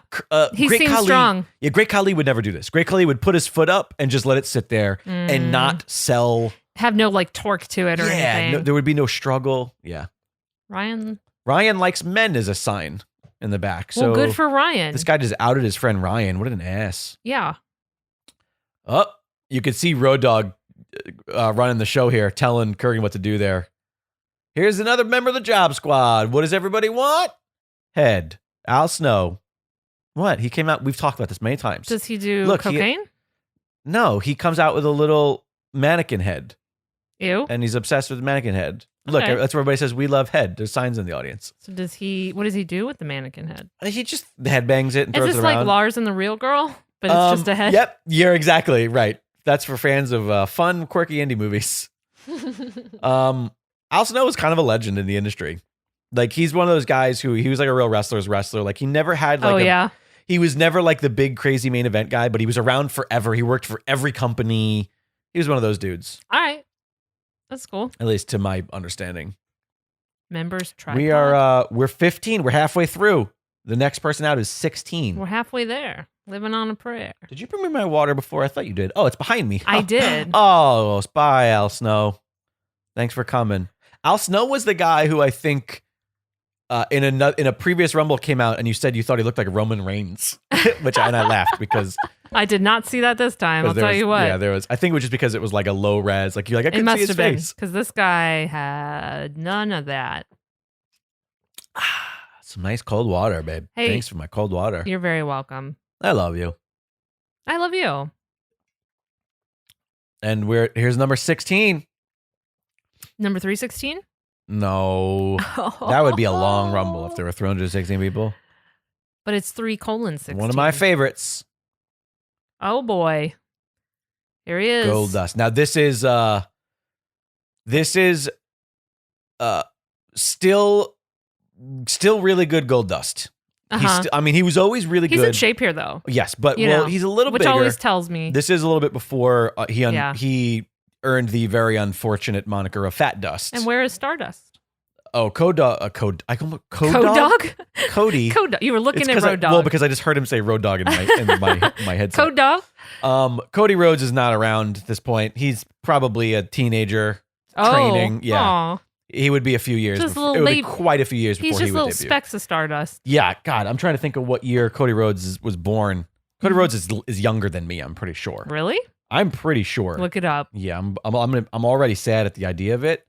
He Great seems Khali, strong. Yeah, Great Khali would never do this. Great Khali would put his foot up and just let it sit there and not sell. Have no like torque to it or anything. No, there would be no struggle. Yeah. Ryan likes men as a sign in the back. So well, good for Ryan. This guy just outed his friend Ryan. What an ass. Yeah. Oh, you could see Road Dogg running the show here, telling Kurgan what to do there. Here's another member of the Job Squad. What does everybody want? Head. Al Snow. What? He came out. We've talked about this many times. Does he do Look, cocaine? No, he comes out with a little mannequin head. Ew. And he's obsessed with the mannequin head. Look, Okay. that's where everybody says, we love head. There's signs in the audience. So what does he do with the mannequin head? He just headbangs it and Is throws this it around. like Lars and the Real Girl? But it's just a head? Yep, you're exactly right. That's for fans of fun, quirky indie movies. Al Snow is kind of a legend in the industry. Like, he's one of those guys who he was like a real wrestler's wrestler. Like, he never had like He was never like the big crazy main event guy, but he was around forever. He worked for every company. He was one of those dudes. All right. That's cool. At least to my understanding. Members try. We're 15. We're halfway through. The next person out is 16. We're halfway there. Living on a prayer. Did you bring me my water before? I thought you did. Oh, it's behind me. I did. Oh, bye, Al Snow. Thanks for coming. Al Snow was the guy who I think in a previous Rumble came out and you said you thought he looked like Roman Reigns, and I laughed because I did not see that this time. I'll tell you what. Yeah, there was. I think it was just because it was like a low res. Like you're like I couldn't see his face. Because this guy had none of that. Some nice cold water, babe. Hey, thanks for my cold water. You're very welcome. I love you. I love you. And here's number 16. Number 316? No, that would be a long Rumble if there were 316 people. But it's 3:16. One of my favorites. Oh boy, here he is. Goldust. Now this is still really good Goldust. He was always really good. He's in shape here though. Yes, but he's a little which bigger. Which always tells me this is a little bit before he earned the very unfortunate moniker of Fat Dust. And where is Stardust? Oh, I call him Code-Dog? Cody. Code-Dog. You were looking at Road Dog. Well, because I just heard him say Road Dog in my headset. Code-Dog? Cody Rhodes is not around at this point. He's probably a teenager training. Yeah. Aw. He would be a few years. Just It would be quite a few years before he would debut. He's just little specks of Stardust. Yeah, God, I'm trying to think of what year Cody Rhodes was born. Cody Rhodes is younger than me. I'm pretty sure. Really? I'm pretty sure. Look it up. Yeah, I'm already sad at the idea of it.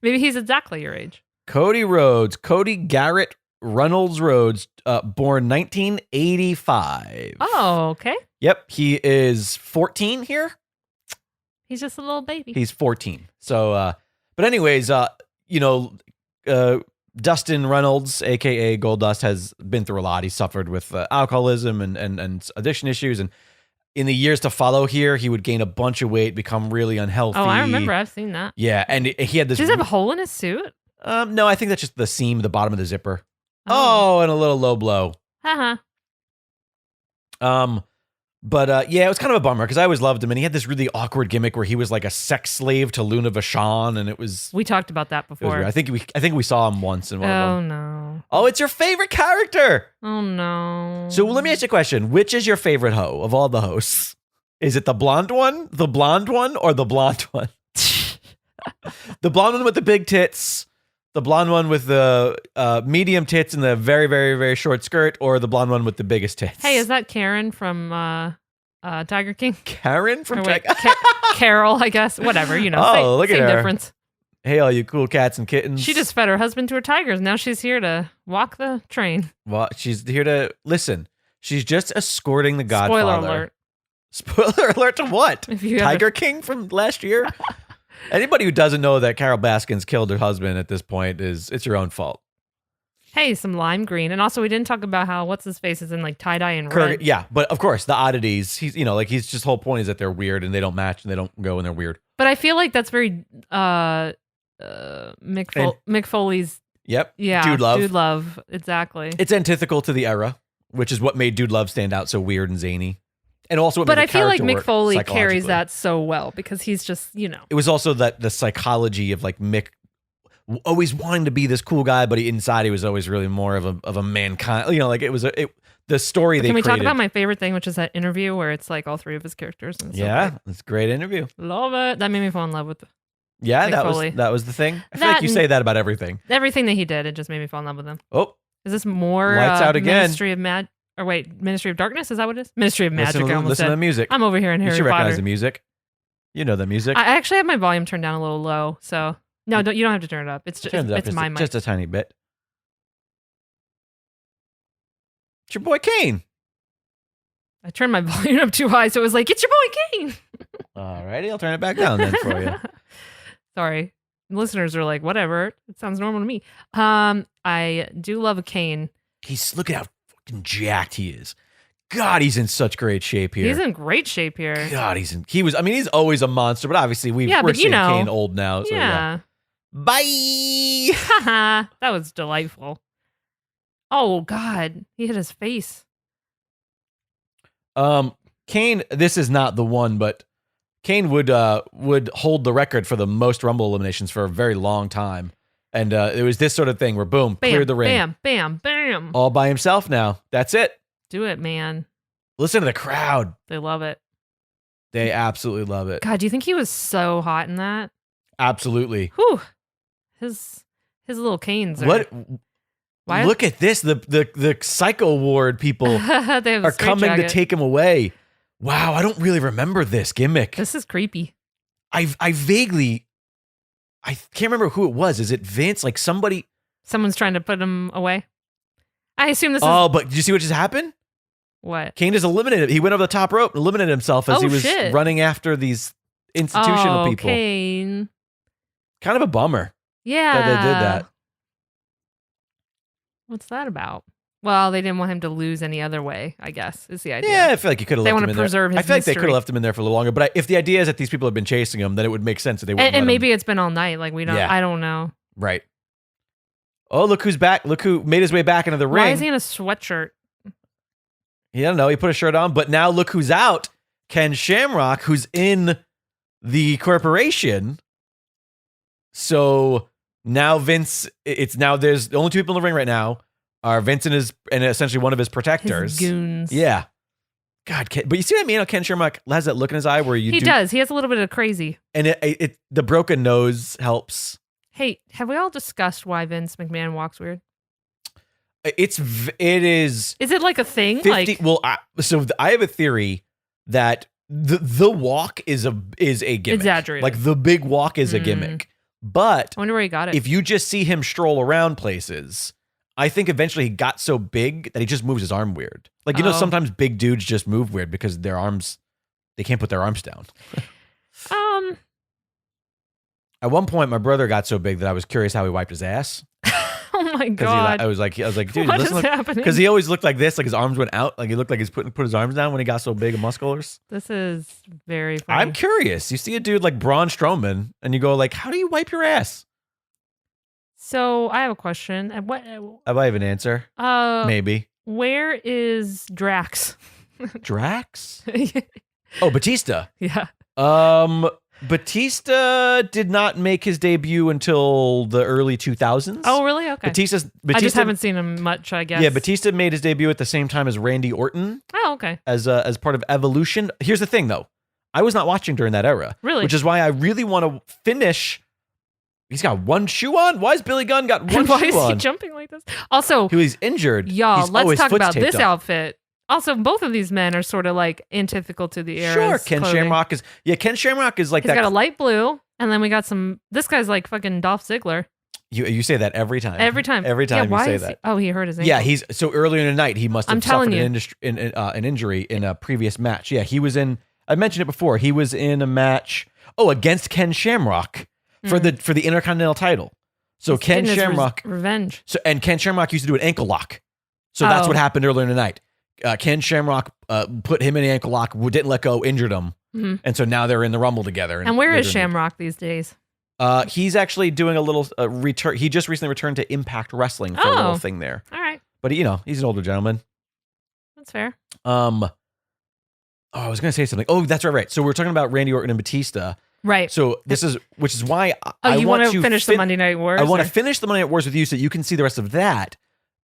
Maybe he's exactly your age. Cody Rhodes, Cody Garrett Reynolds Rhodes, born 1985. Oh, okay. Yep, he is 14 here. He's just a little baby. He's 14. So, but anyways, Dustin Reynolds, aka Goldust, has been through a lot. He suffered with alcoholism and addiction issues, and in the years to follow here, he would gain a bunch of weight, become really unhealthy. Oh, I remember. I've seen that. Yeah, and he had this. Does he have a hole in his suit? No, I think that's just the seam, the bottom of the zipper. Oh, and a little low blow. Haha. But yeah, it was kind of a bummer because I always loved him, and he had this really awkward gimmick where he was like a sex slave to Luna Vachon, and it was. We talked about that before. I think we saw him once in one of them. Oh no! Oh, it's your favorite character. Oh no! So let me ask you a question: which is your favorite hoe of all the hosts? Is it the blonde one, or the blonde one? The blonde one with the big tits, the blonde one with the medium tits and the very, very, very short skirt, or the blonde one with the biggest tits? Hey, is that Karen from Tiger King? Karen from Tiger Carol, I guess. Whatever, Oh, look at her. Same difference. Hey, all you cool cats and kittens. She just fed her husband to her tigers. Now she's here to walk the train. Well, she's here to listen. She's just escorting the Godfather. Spoiler alert. Spoiler alert to what? Tiger King from last year? Anybody who doesn't know that Carol Baskins killed her husband at this point it's your own fault. Hey, some lime green. And also we didn't talk about how what's his face is in like tie-dye and red. Yeah, but of course the oddities, he's just whole point is that they're weird and they don't match and they don't go and they're weird. But I feel like that's very Mick Foley's. Yep. Yeah. Dude Love. Exactly. It's antithetical to the era, which is what made Dude Love stand out so weird and zany. And also what made I feel like Mick Foley carries psychologically. that so well because he's just, It was also that the psychology of like Mick always wanting to be this cool guy, but inside he was always really more of a mankind. It was the story they created. Can we talk about my favorite thing, which is that interview where it's like all three of his characters? And it's a great interview. Love it. That made me fall in love with Yeah, Mick that was the thing. I feel like you say that about everything. Everything that he did, it just made me fall in love with him. Oh. Is this more Lights Out again. Ministry of Darkness? Is that what it is? Ministry of Magic. Listen to the music. I'm over here in Harry Potter. You should recognize the music. You know the music. I actually have my volume turned down a little low, so no, you don't have to turn it up. It's just it's my mic. Just a tiny bit. It's your boy Kane. I turned my volume up too high, so it was like, it's your boy Kane. Alrighty, I'll turn it back down then for you. Sorry. Listeners are like, whatever. It sounds normal to me. I do love a Kane. Look at how fucking jacked he is. God, he's in such great shape here. He's in great shape here. God, he's always a monster, but obviously we're seeing Kane old now. So yeah. Bye. That was delightful. Oh God, he hit his face. Kane, this is not the one, but Kane would hold the record for the most Rumble eliminations for a very long time. And it was this sort of thing where, boom, Bam, cleared the ring. bam, bam, bam. All by himself now. That's it. Do it, man. Listen to the crowd. They love it. They absolutely love it. God, do you think he was so hot in that? Absolutely. Whew. His little canes are... What? Why? Look at this. The Psycho Ward people They have a are coming to straitjacket. take him away. Wow, I don't really remember this gimmick. This is creepy. I vaguely, I can't remember who it was. Is it Vince? Like somebody? Someone's trying to put him away. I assume this Oh, is... but did you see what just happened? What? Kane just eliminated. He went over the top rope and eliminated himself as Oh, he was shit. running after these institutional people. Kane. Kind of a bummer Yeah. that they did that. What's that about? Well, they didn't want him to lose any other way, I guess, is the idea. Yeah, I feel like you could have They left wanna him in preserve there. I his feel like they could mystery. have left him in there for a little longer. But if the idea is that these people have been chasing him, then it would make sense that they wouldn't. And let him- maybe it's been all night. Like, we don't... Yeah. I don't know. Right. Oh, look who's back. Look who made his way back into the ring. Why is he in a sweatshirt? I don't know. He put a shirt on, but now look who's out. Ken Shamrock, who's in the corporation. So now Vince, it's now there's the only two people in the ring right now are Vince and essentially one of his protectors. His goons. Yeah. God, but you see what I mean? How Ken Shamrock has that look in his eye where He does. He has a little bit of crazy. And it the broken nose helps. Hey, have we all discussed why Vince McMahon walks weird? It is. Is it like a thing? 50, Like, well, I have a theory that the walk is a gimmick. Exaggerated. Like the big walk is a gimmick. But I wonder where he got it. if you just see him stroll around places, I think eventually he got so big that he just moves his arm weird. Like, you know, sometimes big dudes just move weird because their arms, they can't put their arms down. At one point, my brother got so big that I was curious how he wiped his ass. Oh my god! I was like, dude, What is listen, happening? because he always looked like this, like his arms went out, like he looked like he's put his arms down when he got so big and muscular. This is very funny. I'm curious. You see a dude like Braun Strowman, and you go like, how do you wipe your ass? So I have a question. And what? I have an answer. Maybe. Where is Drax? Drax? Oh, Batista. Yeah. Batista did not make his debut until the early 2000s. Oh, really? Okay. Batista I just haven't seen him much, I guess. Yeah, Batista made his debut at the same time as Randy Orton. Oh, okay. As part of Evolution. Here's the thing, though. I was not watching during that era. Really? Which is why I really want to finish. He's got one shoe on? Why has Billy Gunn got one Why shoe is on? he jumping like this? Also, He's injured. y'all, His let's talk foot's about taped this up. outfit. Also, both of these men are sort of like antithetical to the era. Sure, Ken Shamrock is. Yeah, Ken Shamrock is like He's that. got a light blue, and then we got some. This guy's like fucking Dolph Ziggler. You say that every time. Every time. Every time why you say is that. He, oh, he hurt his ankle. Yeah, he's so earlier in the night he must have I'm telling suffered an injury in a previous match. Yeah, he was in. I mentioned it before. He was in a match. Oh, against Ken Shamrock for the Intercontinental title. So He's Ken getting his Shamrock revenge. So and Ken Shamrock used to do an ankle lock. So that's what happened earlier in the night. Ken Shamrock put him in an ankle lock, didn't let go, injured him, and so now they're in the Rumble together. And where is Shamrock these days? He's actually doing a little return. He just recently returned to Impact Wrestling for a little thing there. All right, But he's an older gentleman. that's fair. I was going to say something. Oh, that's right. So we're talking about Randy Orton and Batista. Right. So which is why I you want to finish the Monday Night Wars? I want to finish the Monday Night Wars with you so you can see the rest of that.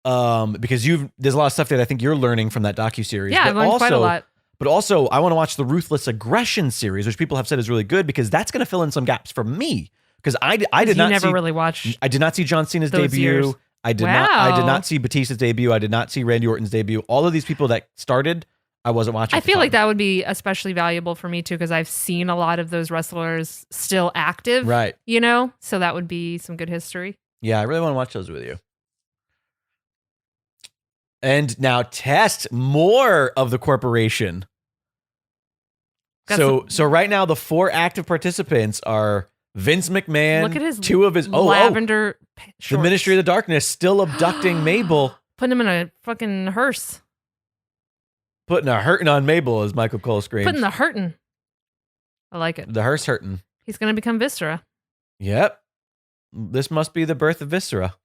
Because there's a lot of stuff that I think you're learning from that docuseries. Yeah, I've learned quite a lot. But also, I want to watch the Ruthless Aggression series, which people have said is really good because that's going to fill in some gaps for me. Because I did not never see, really watched. I did not see John Cena's those debut. years. I did not see Batista's debut. I did not see Randy Orton's debut. All of these people that started, I wasn't watching. I feel like that would be especially valuable for me too because I've seen a lot of those wrestlers still active. Right. You know, so that would be some good history. Yeah, I really want to watch those with you. And now test more of the corporation. So right now the 4 active participants are Vince McMahon. Look at his two of his lavender shorts. the Ministry of the Darkness still abducting Mabel. Putting him in a fucking hearse. Putting a hurting on Mabel, as Michael Cole screams. Putting the hurting. I like it. The hearse hurting. He's gonna become Viscera. Yep. This must be the birth of Viscera.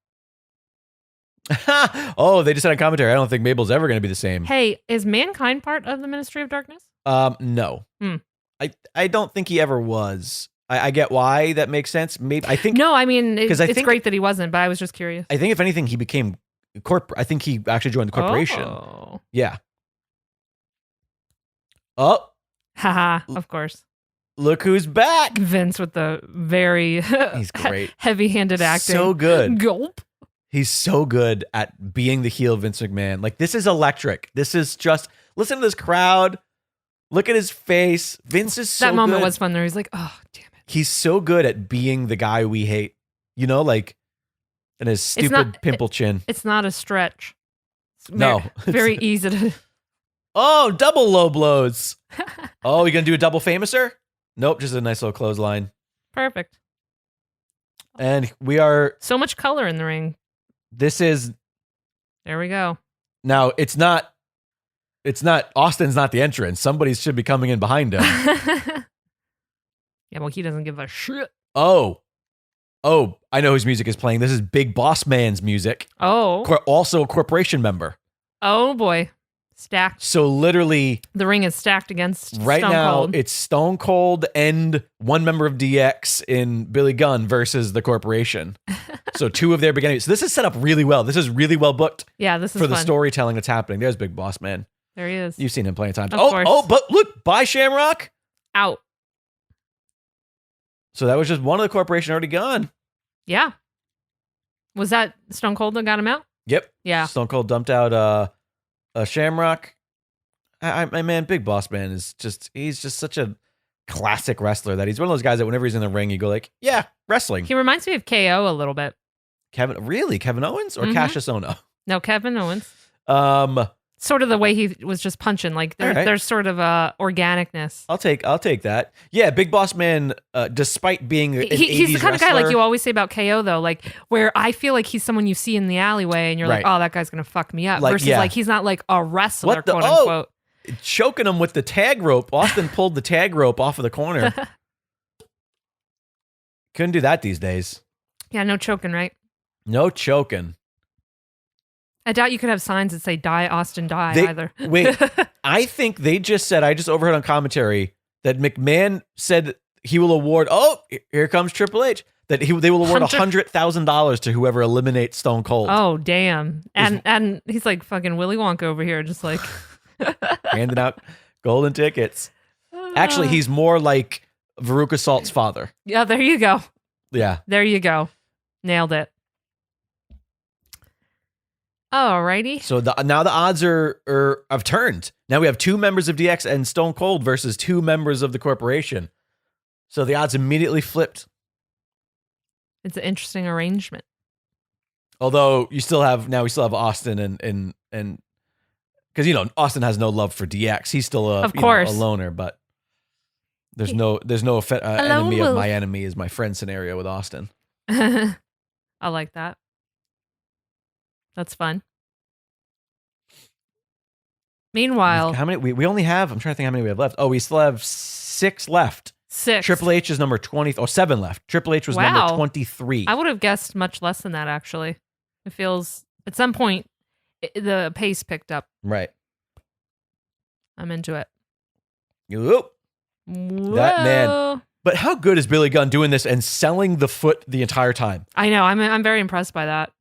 Oh, they just said on commentary, I don't think Mabel's ever going to be the same. Hey, is mankind part of the Ministry of Darkness? No. Hmm. I don't think he ever was. I get why that makes sense. Maybe I think No, I mean it's think- great that he wasn't, but I was just curious. I think if anything, he became I think he actually joined the corporation. Oh. Yeah. Oh, Haha, of course. look who's back. Vince with the very He's great. heavy-handed acting. So good. Gulp. He's so good at being the heel Vince McMahon. Like, this is electric. This is just, listen to this crowd. Look at his face. Vince is so That moment good. was fun there. He's like, oh, damn it. He's so good at being the guy we hate. You know, like, and his stupid not- pimple chin. It's not a stretch. It's No. Very easy to. Oh, double low blows. Oh, you gonna do a double famouser? Nope, just a nice little clothesline. Perfect. And we are, So much color in the ring. this is, There we go. now it's not, Austin's not the entrance. Somebody should be coming in behind him. Yeah, well, he doesn't give a shit. Oh, I know whose music is playing. This is Big Boss Man's music. Oh. Also a corporation member. Oh, boy. Stacked. So literally The ring is stacked against right Stone now Cold. it's Stone Cold and one member of DX in Billy Gunn versus the corporation. So two of their beginning. So this is set up really well. This is really well booked Yeah, this is for the fun. storytelling that's happening. There's Big Boss Man. There he is. You've seen him plenty of times. Of course. But look, bye Shamrock. Out. So that was just one of the corporation already gone. Yeah. Was that Stone Cold that got him out? Yep. Yeah. Stone Cold dumped out a Shamrock. My man, Big Boss Man he's just such a classic wrestler that he's one of those guys that whenever he's in the ring, you go like, yeah, wrestling. He reminds me of KO a little bit. Kevin Owens or Mhm. Cassius Ohno? No, Kevin Owens. Um, Sort of the way he was just punching. Like All right. there's sort of a organicness. I'll take that. Yeah, Big Boss Man, despite being an He's the 80s kind of guy like wrestler- you always say about KO though, like where I feel like he's someone you see in the alleyway and you're like, Right. oh, that guy's gonna fuck me up. Like, Versus yeah. like he's not like a wrestler, What the- quote oh! unquote. choking him with the tag rope. Austin pulled the tag rope off of the corner. Couldn't do that these days. Yeah, no choking, right? No choking. I doubt you could have signs that say "Die Austin, die" They- either. wait. I think they just said, I just overheard on commentary that McMahon said he will award, here comes Triple H, that they will award $100,000 to whoever eliminates Stone Cold. Oh damn! And he's like fucking Willy Wonka over here, just like Handing out golden tickets. Actually, he's more like Veruca Salt's father. yeah. There you go. Yeah. There you go. Nailed it. Alrighty. So now the odds have turned. Now we have two members of DX and Stone Cold versus two members of the corporation. So the odds immediately flipped. It's an interesting arrangement. Although we still have Austin and because Austin has no love for DX. He's still a loner, but there's no enemy of my enemy is my friend scenario with Austin. I like that. That's fun. Meanwhile, How many we only have? I'm trying to think how many we have left. Oh, we still have 6 left. 6. Triple H is number 20. Oh, 7 left. Triple H was Wow. number 23. I would have guessed much less than that, actually. It feels, at some point, the pace picked up. Right. I'm into it. Whoop. That man. Whoa. But how good is Billy Gunn doing this and selling the foot the entire time? I know. I'm very impressed by that.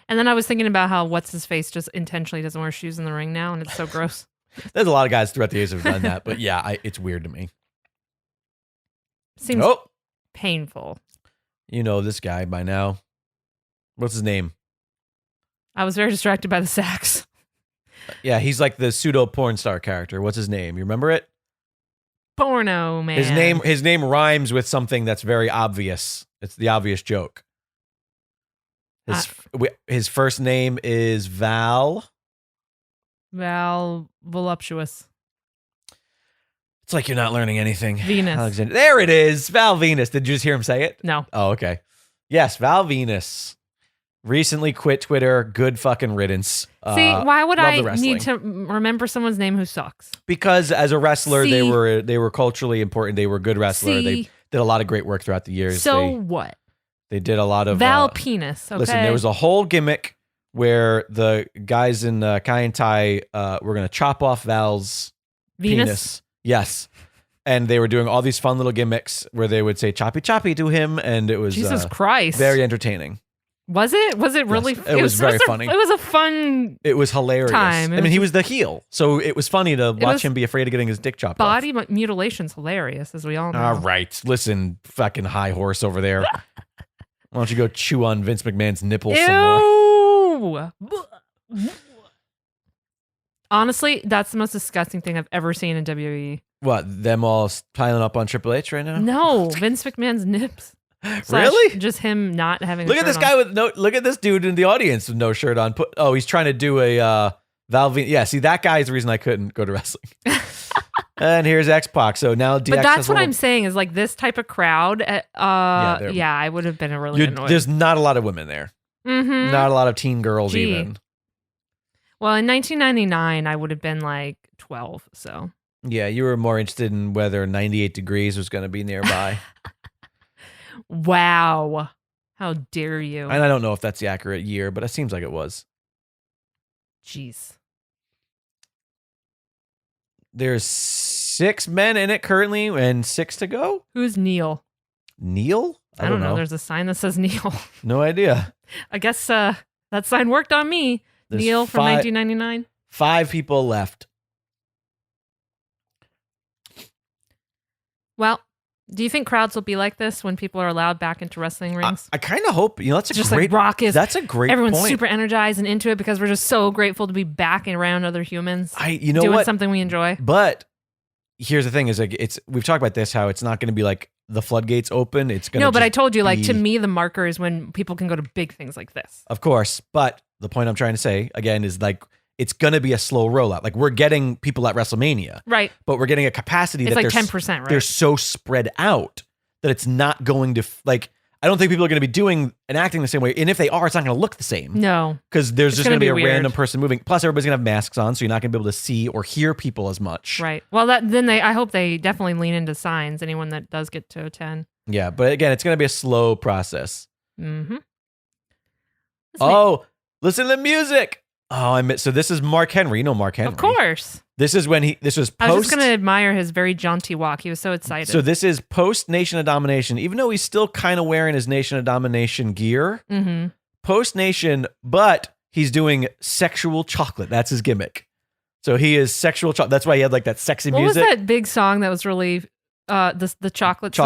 And then I was thinking about how what's-his-face just intentionally doesn't wear shoes in the ring now, and it's so gross. There's a lot of guys throughout the years who've done that, but yeah, it's weird to me. Seems Oh, painful. you know this guy by now. What's his name? I was very distracted by the sax. Yeah, he's like the pseudo porn star character. What's his name? You remember it? Porno man. His name rhymes with something that's very obvious. It's the obvious joke. His first name is Val. Val Voluptuous. It's like you're not learning anything. Venus. Alexander. There it is. Val Venus. Did you just hear him say it? No. Oh, okay. Yes, Val Venus. Recently quit Twitter. Good fucking riddance. See, why would love the I need wrestling. to remember someone's name who sucks? Because as a wrestler, See- they were culturally important. They were a good wrestler. They See? did a lot of great work throughout the years. So what? They did a lot of Val Penis. Okay. Listen, there was a whole gimmick where the guys in Kai and Tai were going to chop off Val's penis. Yes. And they were doing all these fun little gimmicks where they would say choppy choppy to him, and it was Jesus Christ. very entertaining. Was it? Was it really? Yes, it was very funny. It was a fun. It was hilarious. Time. I mean, he was the heel, so it was funny to watch him be afraid of getting his dick chopped off. Body mutilation's hilarious, as we all know. All right, listen, fucking high horse over there. Why don't you go chew on Vince McMahon's nipples some more? Ew. Honestly, that's the most disgusting thing I've ever seen in WWE. What, them all piling up on Triple H right now? No, Vince McMahon's nips. Really? Just him not having. Look at this guy with no. Look at this dude in the audience with no shirt on. He's trying to do a Val. Yeah, see, that guy is the reason I couldn't go to wrestling. And here's X-Pac. So now DX. But that's what I'm saying is like this type of crowd. I would have been really annoyed. There's not a lot of women there. Mm-hmm. Not a lot of teen girls even. Well, in 1999, I would have been like 12. So yeah, you were more interested in whether 98 degrees was going to be nearby. Wow. How dare you? And I don't know if that's the accurate year, but it seems like it was. Jeez. There's 6 men in it currently and 6 to go. Who's Neil? Neil? I don't know. There's a sign that says Neil. No idea. I guess that sign worked on me. There's Neil from 1999. 5 people left. Well, do you think crowds will be like this when people are allowed back into wrestling rings? I kind of hope. That's just great. Like raucous. That's a great. Everyone's point. super energized and into it because we're just so grateful to be back and around other humans. Doing something we enjoy. But here's the thing: is like we've talked about this, how it's not going to be like the floodgates open. It's going to. No, but I told you, like to me, the marker is when people can go to big things like this. Of course, but the point I'm trying to say again is like it's going to be a slow rollout. Like we're getting people at WrestleMania, right? But we're getting a capacity it's that like 10%, right? They're so spread out that it's not going to like. I don't think people are going to be doing and acting the same way. And if they are, it's not going to look the same. No, because there's just going to be a weird. random person moving. Plus, everybody's going to have masks on, so you're not going to be able to see or hear people as much. Right. Well, I hope they definitely lean into signs. Anyone that does get to attend. Yeah, but again, it's going to be a slow process. Mm-hmm. Listen to the music. So this is Mark Henry. You know Mark Henry. Of course. This was post. I was just going to admire his very jaunty walk. He was so excited. So this is post Nation of Domination, even though he's still kind of wearing his Nation of Domination gear. Mm-hmm. Post Nation, but he's doing sexual chocolate. That's his gimmick. So he is sexual chocolate. That's why he had like that sexy music. What was that big song that was really the chocolate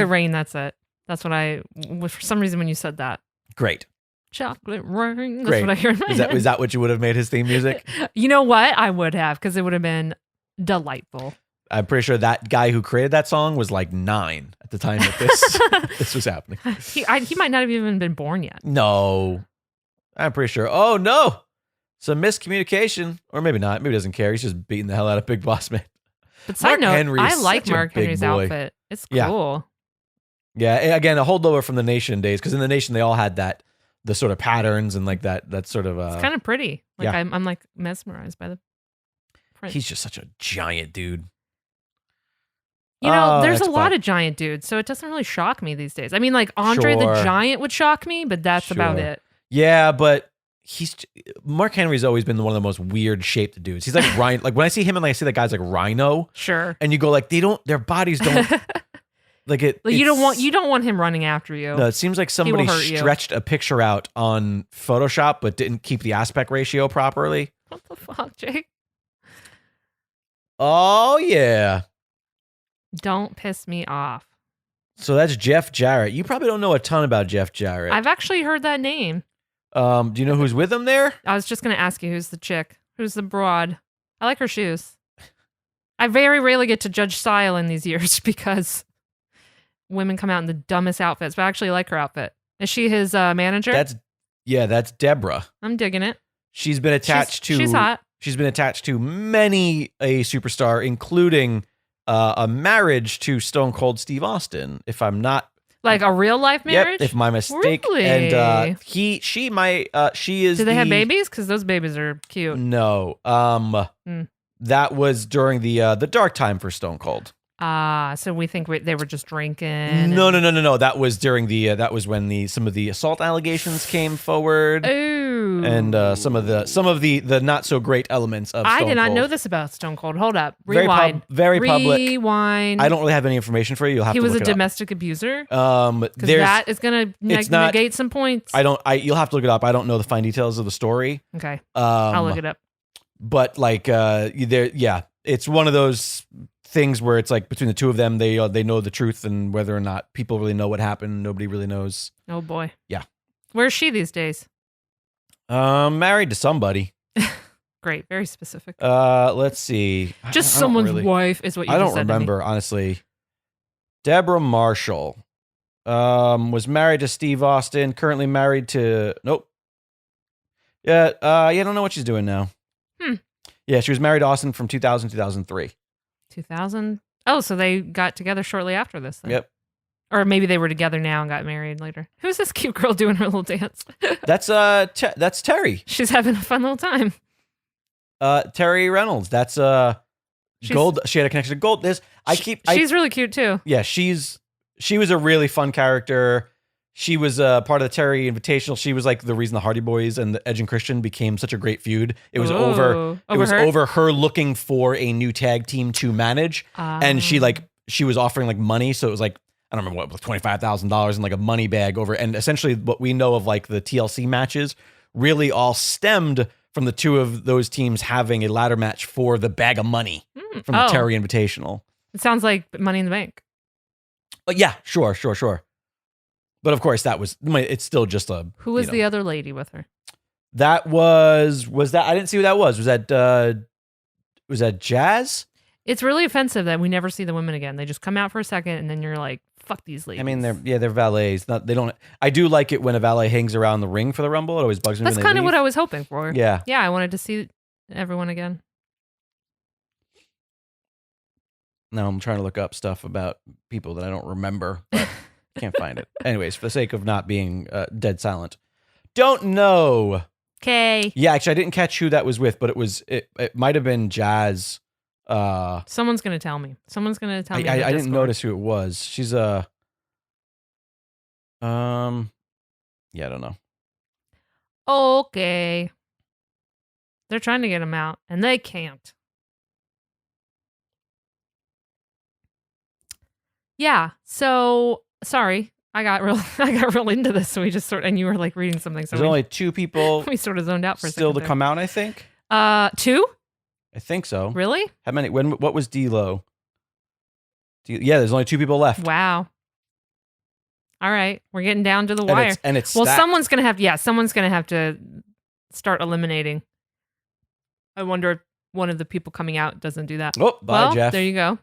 rain? That's it. That's what for some reason when you said that. Great. Chocolate rain. That's Great. what I heard. Is that what you would have made his theme music? You know what? I would have, because it would have been delightful. I'm pretty sure that guy who created that song was like 9 at the time that this was happening. He might not have even been born yet. No. I'm pretty sure. Oh, no. Some miscommunication. Or maybe not. Maybe he doesn't care. He's just beating the hell out of Big Boss Man. But side note, I like Mark Henry's outfit. It's cool. Yeah. Again, a holdover from the Nation days, because in the Nation, they all had the sort of patterns and like that sort of. It's kind of pretty. Like yeah. I'm like mesmerized by the print. He's just such a giant dude. There's a lot of giant dudes, so it doesn't really shock me these days. I mean, like Andre the Giant would shock me, but that's about it. Yeah, but Mark Henry's always been one of the most weird shaped dudes. He's like Rhino. Like when I see him and I see the guys like Rhino, sure, and you go like their bodies don't like it. Like you don't want him running after you. No, it seems like somebody stretched a picture out on Photoshop but didn't keep the aspect ratio properly. What the fuck, Jake? Oh yeah. Don't piss me off. So that's Jeff Jarrett. You probably don't know a ton about Jeff Jarrett. I've actually heard that name. Do you know who's with him there? I was just going to ask you, who's the chick? Who's the broad? I like her shoes. I very rarely get to judge style in these years because women come out in the dumbest outfits, but I actually like her outfit. Is she his manager? That's Deborah. I'm digging it. She's been attached to... She's hot. She's been attached to many a superstar, including a marriage to Stone Cold Steve Austin, if I'm not... Like a real life marriage? Yep, if my mistake. Really? And she is. Do they have babies? Because those babies are cute. No. That was during the dark time for Stone Cold. So we think they were just drinking. No. That was during that was when some of the assault allegations came forward. Ooh. and some of the not so great elements of Stone I did not Cold. know this about Stone Cold. Hold up. Very Rewind. very public. Rewind. I don't really have any information for you. You'll have He to was look a it up. domestic abuser? There's That is going to negate some points. you'll have to look it up. I don't know the fine details of the story. Okay. I'll look it up. But like it's one of those things where it's like between the two of them, they know the truth, and whether or not people really know what happened, nobody really knows. Oh boy. Yeah. Where's she these days? Married to somebody. Great. Very specific. Let's see. Just I don't someone's really- wife is what you I just don't said to me. remember, honestly. Deborah Marshall was married to Steve Austin, currently married to nope. Yeah, I don't know what she's doing now. Yeah, she was married to Austin from 2000 to 2003. 2000? Oh, so they got together shortly after this then. Yep. Or maybe they were together now and got married later. Who's this cute girl doing her little dance? That's Terry. She's having a fun little time. Terry Reynolds. That's Gold. She had a connection to Gold. She's really cute too. Yeah, she was a really fun character. She was part of the Terry Invitational. She was like the reason the Hardy Boys and the Edge and Christian became such a great feud. It was over her looking for a new tag team to manage, and she was offering like money. So it was like, I don't remember what, $25,000 in like a money bag over. And essentially, what we know of like the TLC matches really all stemmed from the two of those teams having a ladder match for the bag of money from the Terry Invitational. It sounds like Money in the Bank. Yeah, sure. But of course, it's still just a. Who was the other lady with her? That was that. I didn't see who that was. Was that Jazz? It's really offensive that we never see the women again. They just come out for a second, and then you're like, "Fuck these ladies." I mean, they're valets. They don't. I do like it when a valet hangs around the ring for the Rumble. It always bugs me. That's kind of what I was hoping for. Yeah. Yeah, I wanted to see everyone again. Now I'm trying to look up stuff about people that I don't remember, but can't find it. Anyways, for the sake of not being dead silent, don't know. Okay. Yeah, actually, I didn't catch who that was with, but it might have been Jazz. Someone's gonna tell me. I didn't notice who it was. She's yeah, I don't know. Okay. They're trying to get him out, and they can't. Yeah. So sorry, I got real into this. So we just and you were like reading something. So There's only two people we sort of zoned out for a second. still to come out, I think. 2? I think so. Really? How many? What was D-Lo? Yeah, there's only 2 people left. Wow. All right, we're getting down to the wire. And it's well, stacked. someone's gonna have to start eliminating. I wonder if one of the people coming out doesn't do that. Oh, bye, Jeff. There you go.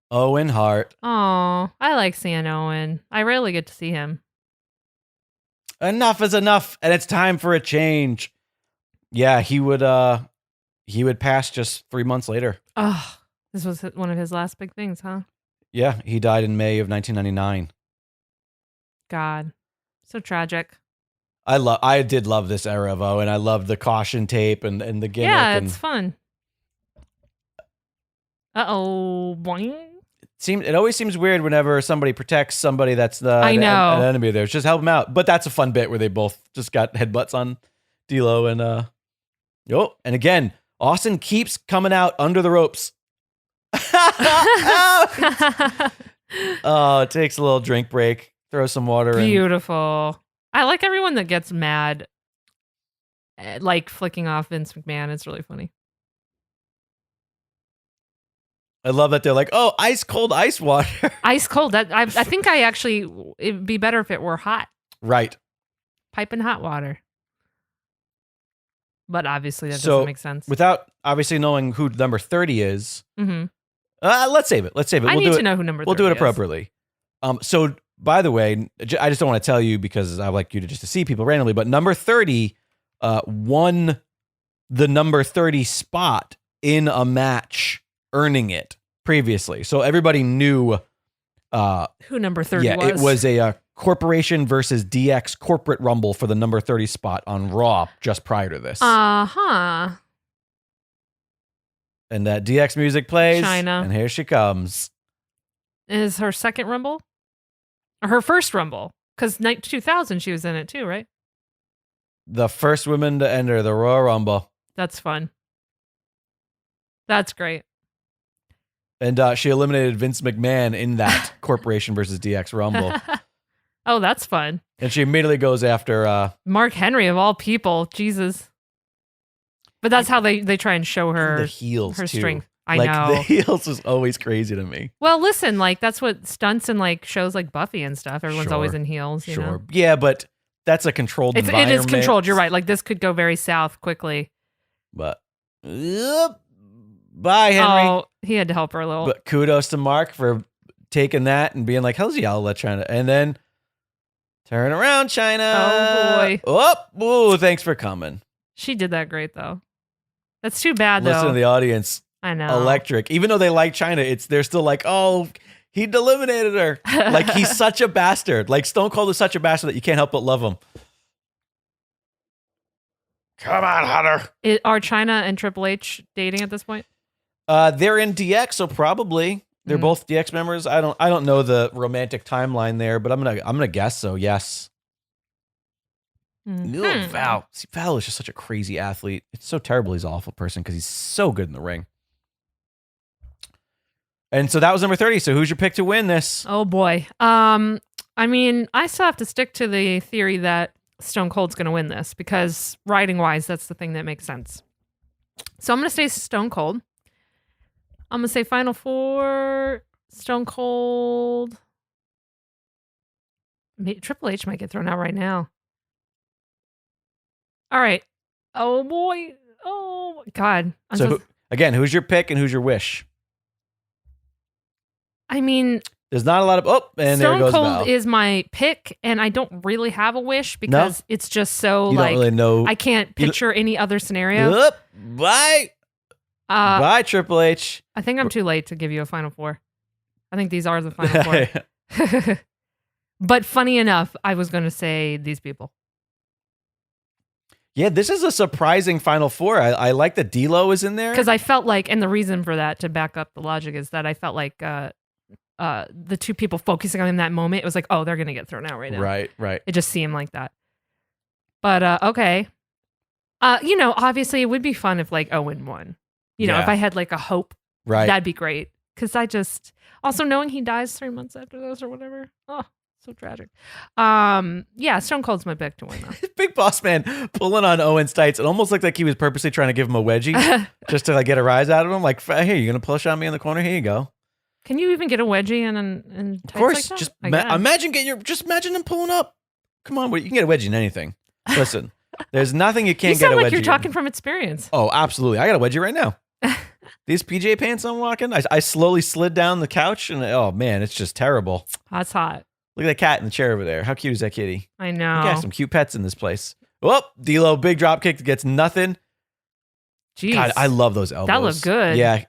Owen Hart. Oh, I like seeing Owen. I rarely get to see him. Enough is enough, and it's time for a change. Yeah, he would pass just 3 months later. Oh, this was one of his last big things, huh? Yeah, he died in May of 1999. God, so tragic. I did love this era of Owen. I loved the caution tape and the gimmick. Yeah, and it's fun. Boing. It always seems weird whenever somebody protects somebody that's I know. an enemy there. Just help them out. But that's a fun bit where they both just got headbutts on D'Lo and and again, Austin keeps coming out under the ropes. Oh, it takes a little drink break. Throw some water in. Beautiful. I like everyone that gets mad, like flicking off Vince McMahon. It's really funny. I love that they're like, oh, ice cold ice water. Ice cold. That I think it'd be better if it were hot. Right. Piping hot water. But obviously that doesn't make sense. Without obviously knowing who number 30 is, Mm-hmm. Let's save it. I need to know who number 30 is. We'll do it appropriately. So, by the way, I just don't want to tell you because I like you to see people randomly, but number 30 won the number 30 spot in a match, earning it previously. So everybody knew who number 30 was. Yeah, it was a Corporation versus DX corporate rumble for the number 30 spot on Raw just prior to this. Uh-huh. And that DX music plays. Chyna. And here she comes. Is her second rumble? Or her first rumble? Because 2000 she was in it too, right? the first women to enter the Royal Rumble. That's fun. That's great. And she eliminated Vince McMahon in that Corporation versus DX Rumble. Oh, that's fun. And she immediately goes after Mark Henry of all people. Jesus. But that's how they try and show her the heels her too. strength. I like, know. The heels is always crazy to me. Well, listen, like that's what stunts in like shows like Buffy and stuff. Everyone's Sure. always in heels. You know? Yeah, but that's a controlled It environment. is controlled. You're right. Like this could go very south quickly. But bye, Henry. Oh, he had to help her a little. But kudos to Mark for taking that and being like, how's y'all let Chyna? And then turn around, Chyna. Oh, boy. Oh, thanks for coming. She did that great though. That's too bad Listen though. to the audience. I know. Electric. Even though they like Chyna, they're still like, oh, he eliminated her. Like he's such a bastard. Like Stone Cold is such a bastard that you can't help but love him. Come on, Hunter. Are Chyna and Triple H dating at this point? They're in DX, so probably they're both DX members. I don't know the romantic timeline there, but I'm gonna guess so. Yes. Mm-hmm. Val. See, Val is just such a crazy athlete. It's so terrible he's an awful person because he's so good in the ring. And so that was number 30. So who's your pick to win this? Oh boy. I mean, I still have to stick to the theory that Stone Cold's going to win this because writing wise, that's the thing that makes sense. So I'm going to say Stone Cold. I'm going to say Final Four, Stone Cold. Triple H might get thrown out right now. All right. Oh boy. Oh God. Who's your pick and who's your wish? I mean, there's not a lot of and there Stone goes Cold Val. is my pick, and I don't really have a wish because it's just so you like don't really know. I can't picture any other scenario. Bye. Bye, Triple H. I think I'm too late to give you a Final Four. I think these are the Final Four. But funny enough, I was going to say these people. Yeah, this is a surprising Final Four. I like that D'Lo is in there because I felt like, and the reason for that to back up the logic is that I felt like the two people focusing on him that moment, it was like, oh, they're going to get thrown out right now. Right. It just seemed like that. But okay. Obviously it would be fun if like Owen won. If I had like a hope, that'd be great. Because I just, also knowing he dies 3 months after this or whatever. Oh, so tragic. Yeah, Stone Cold's my pick to win though. Big Boss Man pulling on Owen's tights. It almost looked like he was purposely trying to give him a wedgie just to like get a rise out of him. Like, hey, you're going to push on me in the corner? Here you go. Can you even get a wedgie in tights? Of course. Like Just that? imagine him pulling up. Come on, you can get a wedgie in anything. Listen, there's nothing you can't you get a wedgie sound like you're in. talking from experience. Oh, absolutely. I got a wedgie right now. These PJ pants I'm walking, I slowly slid down the couch and oh man, it's just terrible. That's hot. Look at that cat in the chair over there. How cute is that kitty? I know. We got some cute pets in this place. Oh, D'Lo, big drop kick that gets nothing. Jeez. God, I love those elbows. That looked good. Yeah,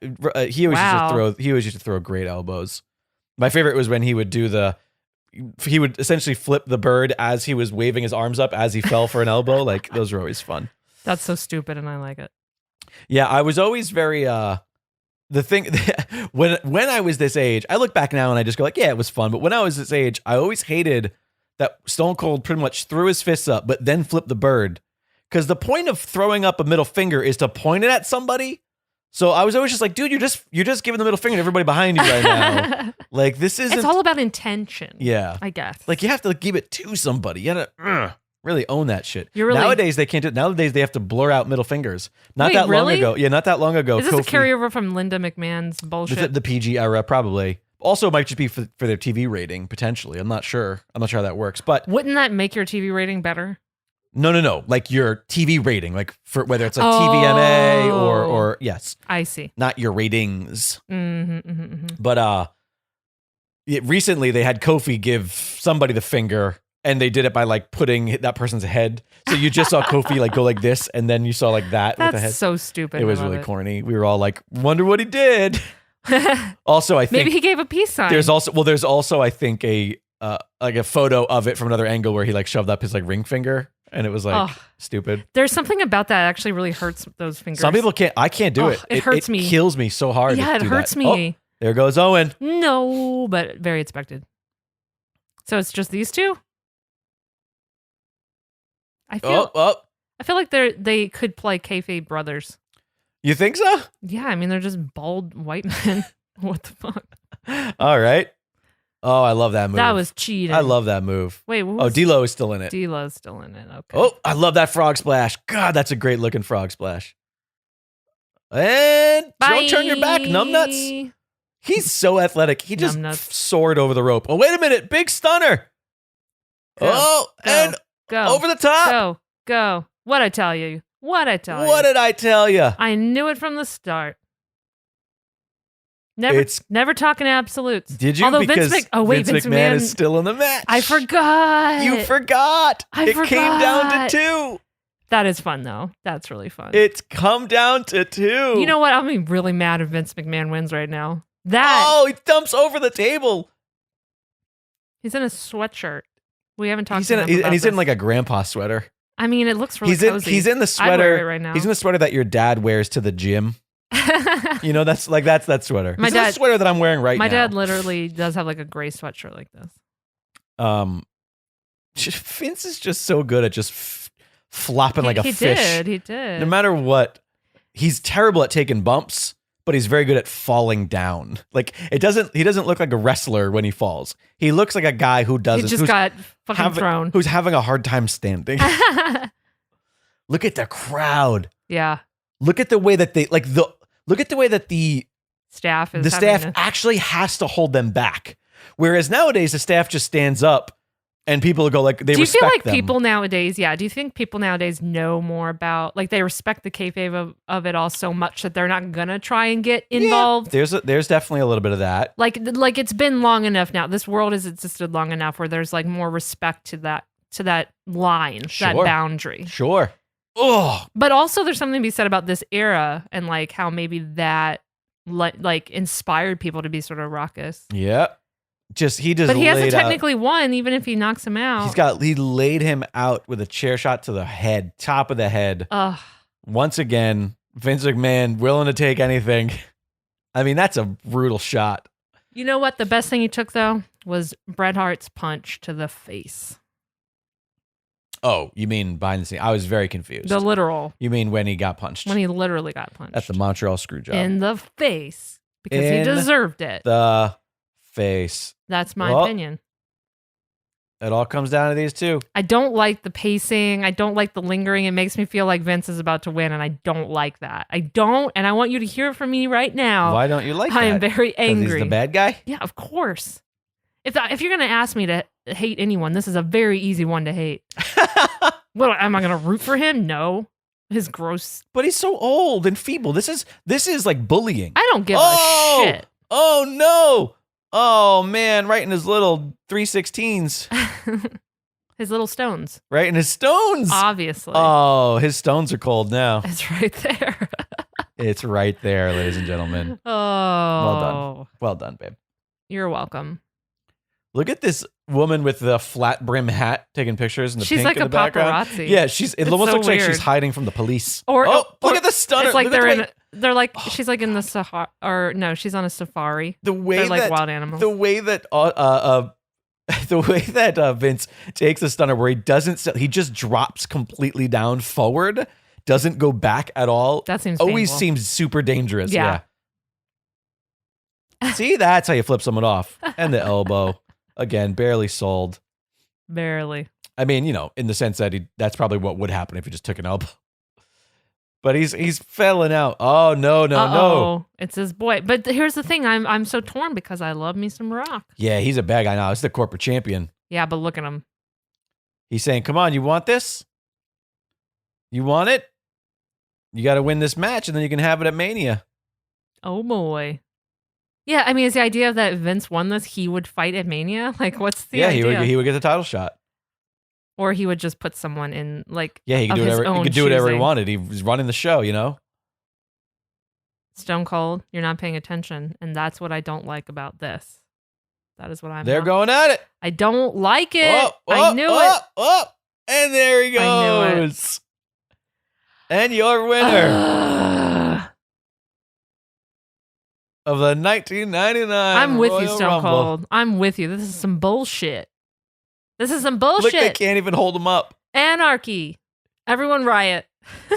he always used to throw great elbows. My favorite was when he would he would essentially flip the bird as he was waving his arms up as he fell for an elbow. Like those were always fun. That's so stupid, and I like it. Yeah, I was always very the thing when I was this age, I look back now and I just go like, yeah, it was fun. But when I was this age, I always hated that Stone Cold pretty much threw his fists up, but then flipped the bird. Because the point of throwing up a middle finger is to point it at somebody. So I was always just like, dude, you're just giving the middle finger to everybody behind you right now. Like this isn't. It's all about intention. Yeah, I guess. Like you have to give it to somebody. You gotta really own that shit. Really, nowadays they can't do it. Nowadays they have to blur out middle fingers. Not Wait, that long really? ago. Yeah, not that long ago. Is this a carryover from Linda McMahon's bullshit? The PG era, probably. Also, it might just be for their TV rating potentially. I'm not sure. I'm not sure how that works. But wouldn't that make your TV rating better? No. Like your TV rating, like for whether it's like TVMA or yes. I see. Not your ratings. Mm-hmm. But recently they had Kofi give somebody the finger, and they did it by like putting that person's head. So you just saw Kofi like go like this, and then you saw like that with the head. That's so stupid. It was really corny. We were all like, wonder what he did. Also, I think maybe he gave a peace sign. There's also I think a photo of it from another angle where he like shoved up his like ring finger. And it was like stupid. There's something about that actually really hurts those fingers. Some people can't. I can't do it. It hurts me. It kills me so hard. Yeah, it hurts me. Oh, there goes Owen. No, but very expected. So it's just these two? I feel. I feel like they could play kayfabe brothers. You think so? Yeah, I mean they're just bald white men. What the fuck? All right. Oh, I love that move. That was cheating. I love that move. Wait, what Oh, was D-Lo is still in it. D-Lo's still in it. Okay. Oh, I love that frog splash. God, that's a great looking frog splash. And don't turn your back, numbnuts. He's so athletic. He just soared over the rope. Oh, wait a minute. Big stunner. Go, and go over the top. Go. What'd I tell you? What did I tell you? I knew it from the start. Never talking absolutes. Did you? Although because Vince McMahon is still in the match. I forgot. You forgot. It came down to 2. That is fun, though. That's really fun. It's come down to 2. You know what? I'm being really mad if Vince McMahon wins right now. He dumps over the table. He's in a sweatshirt. We haven't talked about this. And he's in like a grandpa sweater. I mean, it looks really cozy. He's in the sweater. I'd wear it right now. He's in the sweater that your dad wears to the gym. You know, that's that sweater. This is the sweater that I'm wearing right now. My dad literally does have like a gray sweatshirt like this. Vince is just so good at just flopping like a fish. He did. No matter what, he's terrible at taking bumps, but he's very good at falling down. Like he doesn't look like a wrestler when he falls. He looks like a guy who doesn't. He just got fucking thrown. Who's having a hard time standing. Look at the crowd. Yeah. Look at the way that look at the way that the staff actually has to hold them back. Whereas nowadays the staff just stands up and people go like they respect them. Do you feel like people nowadays, do you think people nowadays know more about, like they respect the kayfabe of it all so much that they're not gonna try and get involved? Yeah, there's definitely a little bit of that. Like it's been long enough now. This world has existed long enough where there's like more respect to that line, that boundary. Sure. Oh, but also there's something to be said about this era and like how maybe that like inspired people to be sort of raucous. Yeah. But he hasn't technically won, even if he knocks him out. He laid him out with a chair shot to the head, top of the head. Once again, Vince McMahon willing to take anything. I mean, that's a brutal shot. You know what? The best thing he took though was Bret Hart's punch to the face. Oh, you mean behind the scene? I was very confused. The literal. You mean when he got punched? When he literally got punched. At the Montreal Screwjob. In the face. Because he deserved it. The face. That's my opinion. It all comes down to these two. I don't like the pacing. I don't like the lingering. It makes me feel like Vince is about to win, and I don't like that. I don't, and I want you to hear it from me right now. Why don't you like that? I am very angry. 'Cause he's the bad guy? Yeah, of course. If you're going to ask me to hate anyone, this is a very easy one to hate. What, am I going to root for him? No. His gross. But he's so old and feeble. This is like bullying. I don't give a shit. Oh, no. Oh, man. Right in his little 3/16s. His little stones. Right in his stones. Obviously. Oh, his stones are cold now. It's right there. It's right there, ladies and gentlemen. Oh. Well done, babe. You're welcome. Look at this woman with the flat brim hat taking pictures in the she's pink like in the a background. Paparazzi. Yeah, it almost looks like she's hiding from the police. Or look at the stunner. It's like she's like in the Sahara, or no, she's on a safari. The way they're like that wild animals. The way that Vince takes a stunner where he just drops completely down forward, doesn't go back at all. That seems always painful. seems super dangerous. Yeah. See, that's how you flip someone off. And the elbow. Again, barely sold. Barely. I mean, in the sense that that's probably what would happen if he just took an elbow. But he's felling out. Oh, no. It's his boy. But here's the thing. I'm so torn because I love me some Rock. Yeah, he's a bad guy now. He's the corporate champion. Yeah, but look at him. He's saying, come on, you want this? You want it? You got to win this match and then you can have it at Mania. Oh, boy. Yeah, I mean, is the idea that Vince won this, he would fight at Mania? Like, what's the idea? Yeah, he would get the title shot. Or he would just put someone in, like, he could do whatever he wanted. He was running the show, Stone Cold, you're not paying attention. And that's what I don't like about this. That is what They're going at it. I don't like it. I knew it. And there he goes. And your winner. Of the 1999 I'm with Royal you, Stone Rumble. Cold. I'm with you. This is some bullshit. Look, they can't even hold him up. Anarchy. Everyone riot.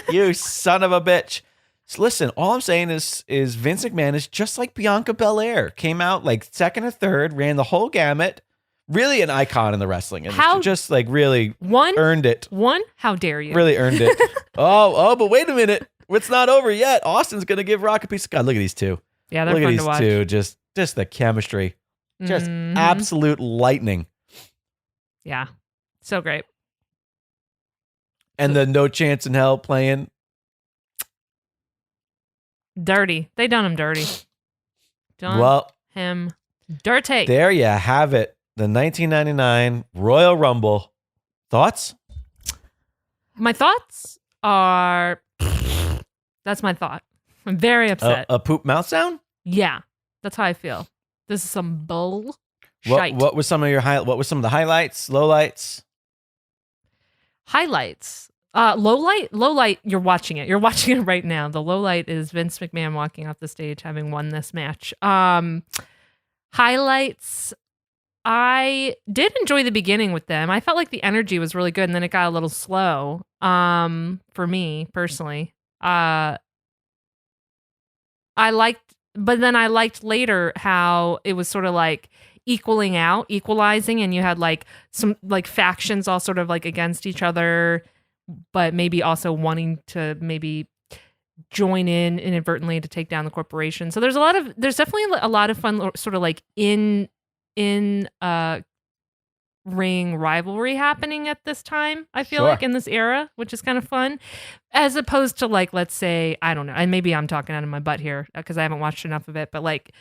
You son of a bitch. So listen, all I'm saying is Vince McMahon is just like Bianca Belair. Came out like second or third, ran the whole gamut. Really an icon in the wrestling industry. How- Just like really earned it. How dare you? Really earned it. But wait a minute. It's not over yet. Austin's going to give Rock a piece of God. Look at these two. Yeah, they're Look fun at to watch. these two. Just the chemistry. Just Mhm. absolute lightning. Yeah. So great. And the No Chance in Hell playing. Dirty. They done him dirty. Done Well, him dirty. there you have it. The 1999 Royal Rumble. Thoughts? My thoughts are that's my thought. I'm very upset. A poop mouth sound? Yeah. That's how I feel. This is some bull What shite. was some of what was some of the highlights, lowlights? Highlights. Low light, you're watching it. You're watching it right now. The low light is Vince McMahon walking off the stage having won this match. Highlights. I did enjoy the beginning with them. I felt like the energy was really good, and then it got a little slow. For me personally. I liked later how it was sort of like equalizing, and you had like some like factions all sort of like against each other, but maybe also wanting to maybe join in inadvertently to take down the corporation. So there's definitely a lot of fun sort of like in ring rivalry happening at this time, I feel Sure. like in this era, which is kind of fun, as opposed to like, let's say, I don't know, and maybe I'm talking out of my butt here because I haven't watched enough of it, but like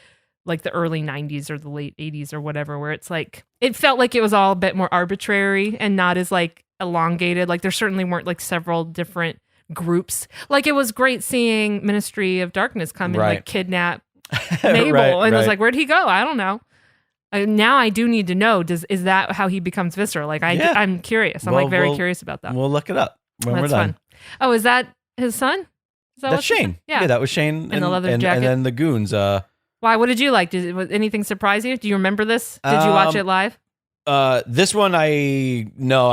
the early 90s or the late 80s or whatever, where it's like it felt like it was all a bit more arbitrary and not as like elongated. Like there certainly weren't like several different groups. Like it was great seeing Ministry of Darkness come and Right. like kidnap Mabel, Right, and it was right. like, where'd he go? I don't know. Now I do need to know. Is that how he becomes Viscera? Like Yeah. I'm curious. I'm Well, like very we'll- curious about that. We'll look it up when That's we're done. fun. Oh, is that his son? Is that That's what's his Shane. son? Yeah. that was Shane. And the leather jacket. And then the goons. Why? What did you like? Was anything surprise you? Do you remember this? Did you watch it live? This one I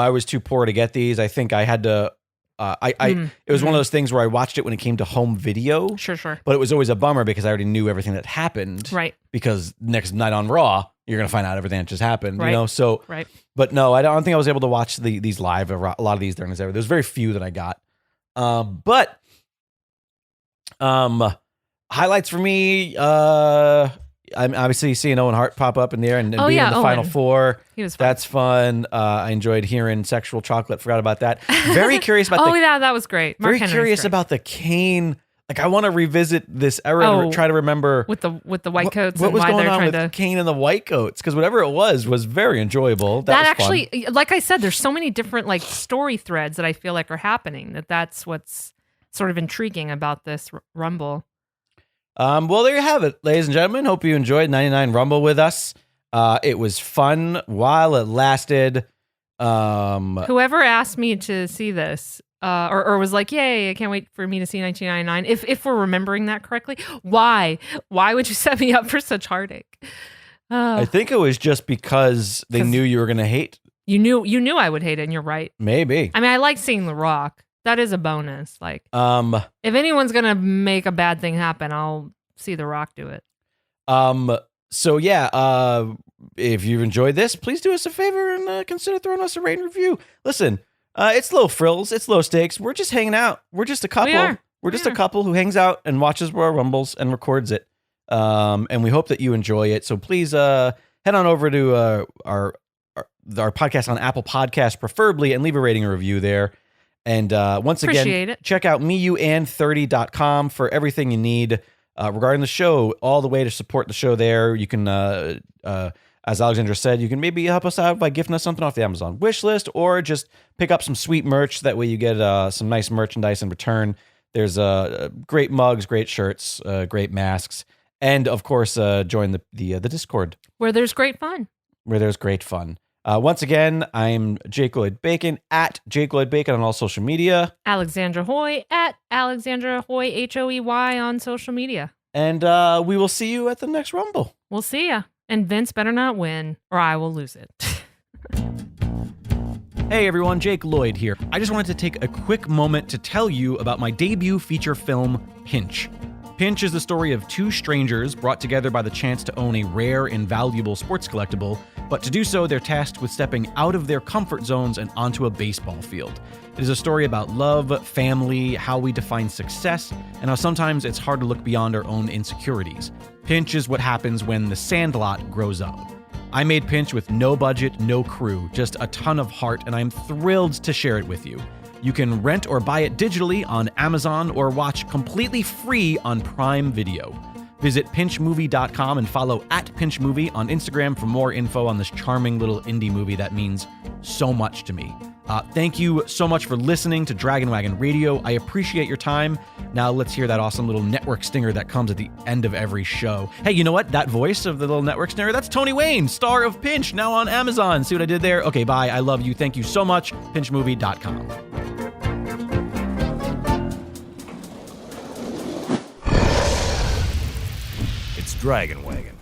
was too poor to get these. I think I had to. It was one of those things where I watched it when it came to home video. Sure. But it was always a bummer because I already knew everything that happened. Right. Because next night on Raw, you're gonna find out everything that just happened. Right. You know. So. Right. But no, I don't think I was able to watch these live. A lot of these during this era. There's very few that I got. But highlights for me. I'm obviously seeing Owen Hart pop up in there and being in the Final Owen. Four. He was fun. That's fun. I enjoyed hearing Sexual Chocolate. Forgot about that. Very curious about that was great. Mark very Henry's curious great. about the Kane. Like I want to revisit this era Oh, and try to remember with the white coats what and was why going they're on trying with to. Kane and the white coats, because whatever it was very enjoyable. That was actually, fun. like I said, there's so many different like story threads that I feel like are happening. That's what's sort of intriguing about this Rumble. Well, there you have it, ladies and gentlemen. Hope you enjoyed 99 Rumble with us. It was fun while it lasted. Whoever asked me to see this, or was like, "Yay! I can't wait for me to see 1999." If we're remembering that correctly, why would you set me up for such heartache? I think it was just because they 'Cause- knew you were going to hate. You knew I would hate it, and you're right. Maybe. I mean, I like seeing The Rock. That is a bonus. Like, Um, if anyone's gonna make a bad thing happen, I'll see The Rock do it. So yeah, if you've enjoyed this, please do us a favor and consider throwing us a rate and review. Listen, it's low frills, it's low stakes. We're just hanging out. We're just a couple. are. We're just We a are. couple who hangs out and watches Royal Rumbles and records it. And we hope that you enjoy it. So please head on over to our podcast on Apple Podcasts, preferably, and leave a rating or review there. And once Appreciate again, it. check out meyouand30.com for everything you need regarding the show, all the way to support the show there. You can, as Alexandra said, you can maybe help us out by gifting us something off the Amazon wish list, or just pick up some sweet merch. That way you get some nice merchandise in return. There's great mugs, great shirts, great masks, and of course, join the Discord Where there's great fun. where there's great fun. Once again, I'm Jake Lloyd Bacon at Jake Lloyd Bacon on all social media. Alexandra Hoy at Alexandra Hoy HOEY on social media. And we will see you at the next Rumble. We'll see ya. And Vince better not win, or I will lose it. Hey everyone, Jake Lloyd here. I just wanted to take a quick moment to tell you about my debut feature film, Pinch. Pinch is the story of two strangers brought together by the chance to own a rare and valuable sports collectible, but to do so, they're tasked with stepping out of their comfort zones and onto a baseball field. It is a story about love, family, how we define success, and how sometimes it's hard to look beyond our own insecurities. Pinch is what happens when the Sandlot grows up. I made Pinch with no budget, no crew, just a ton of heart, and I'm thrilled to share it with you. You can rent or buy it digitally on Amazon or watch completely free on Prime Video. Visit pinchmovie.com and follow @pinchmovie on Instagram for more info on this charming little indie movie that means so much to me. Thank you so much for listening to Dragon Wagon Radio. I appreciate your time. Now let's hear that awesome little network stinger that comes at the end of every show. Hey, you know what? That voice of the little network stinger, that's Tony Wayne, star of Pinch, now on Amazon. See what I did there? Okay, bye. I love you. Thank you so much. Pinchmovie.com. It's Dragon Wagon.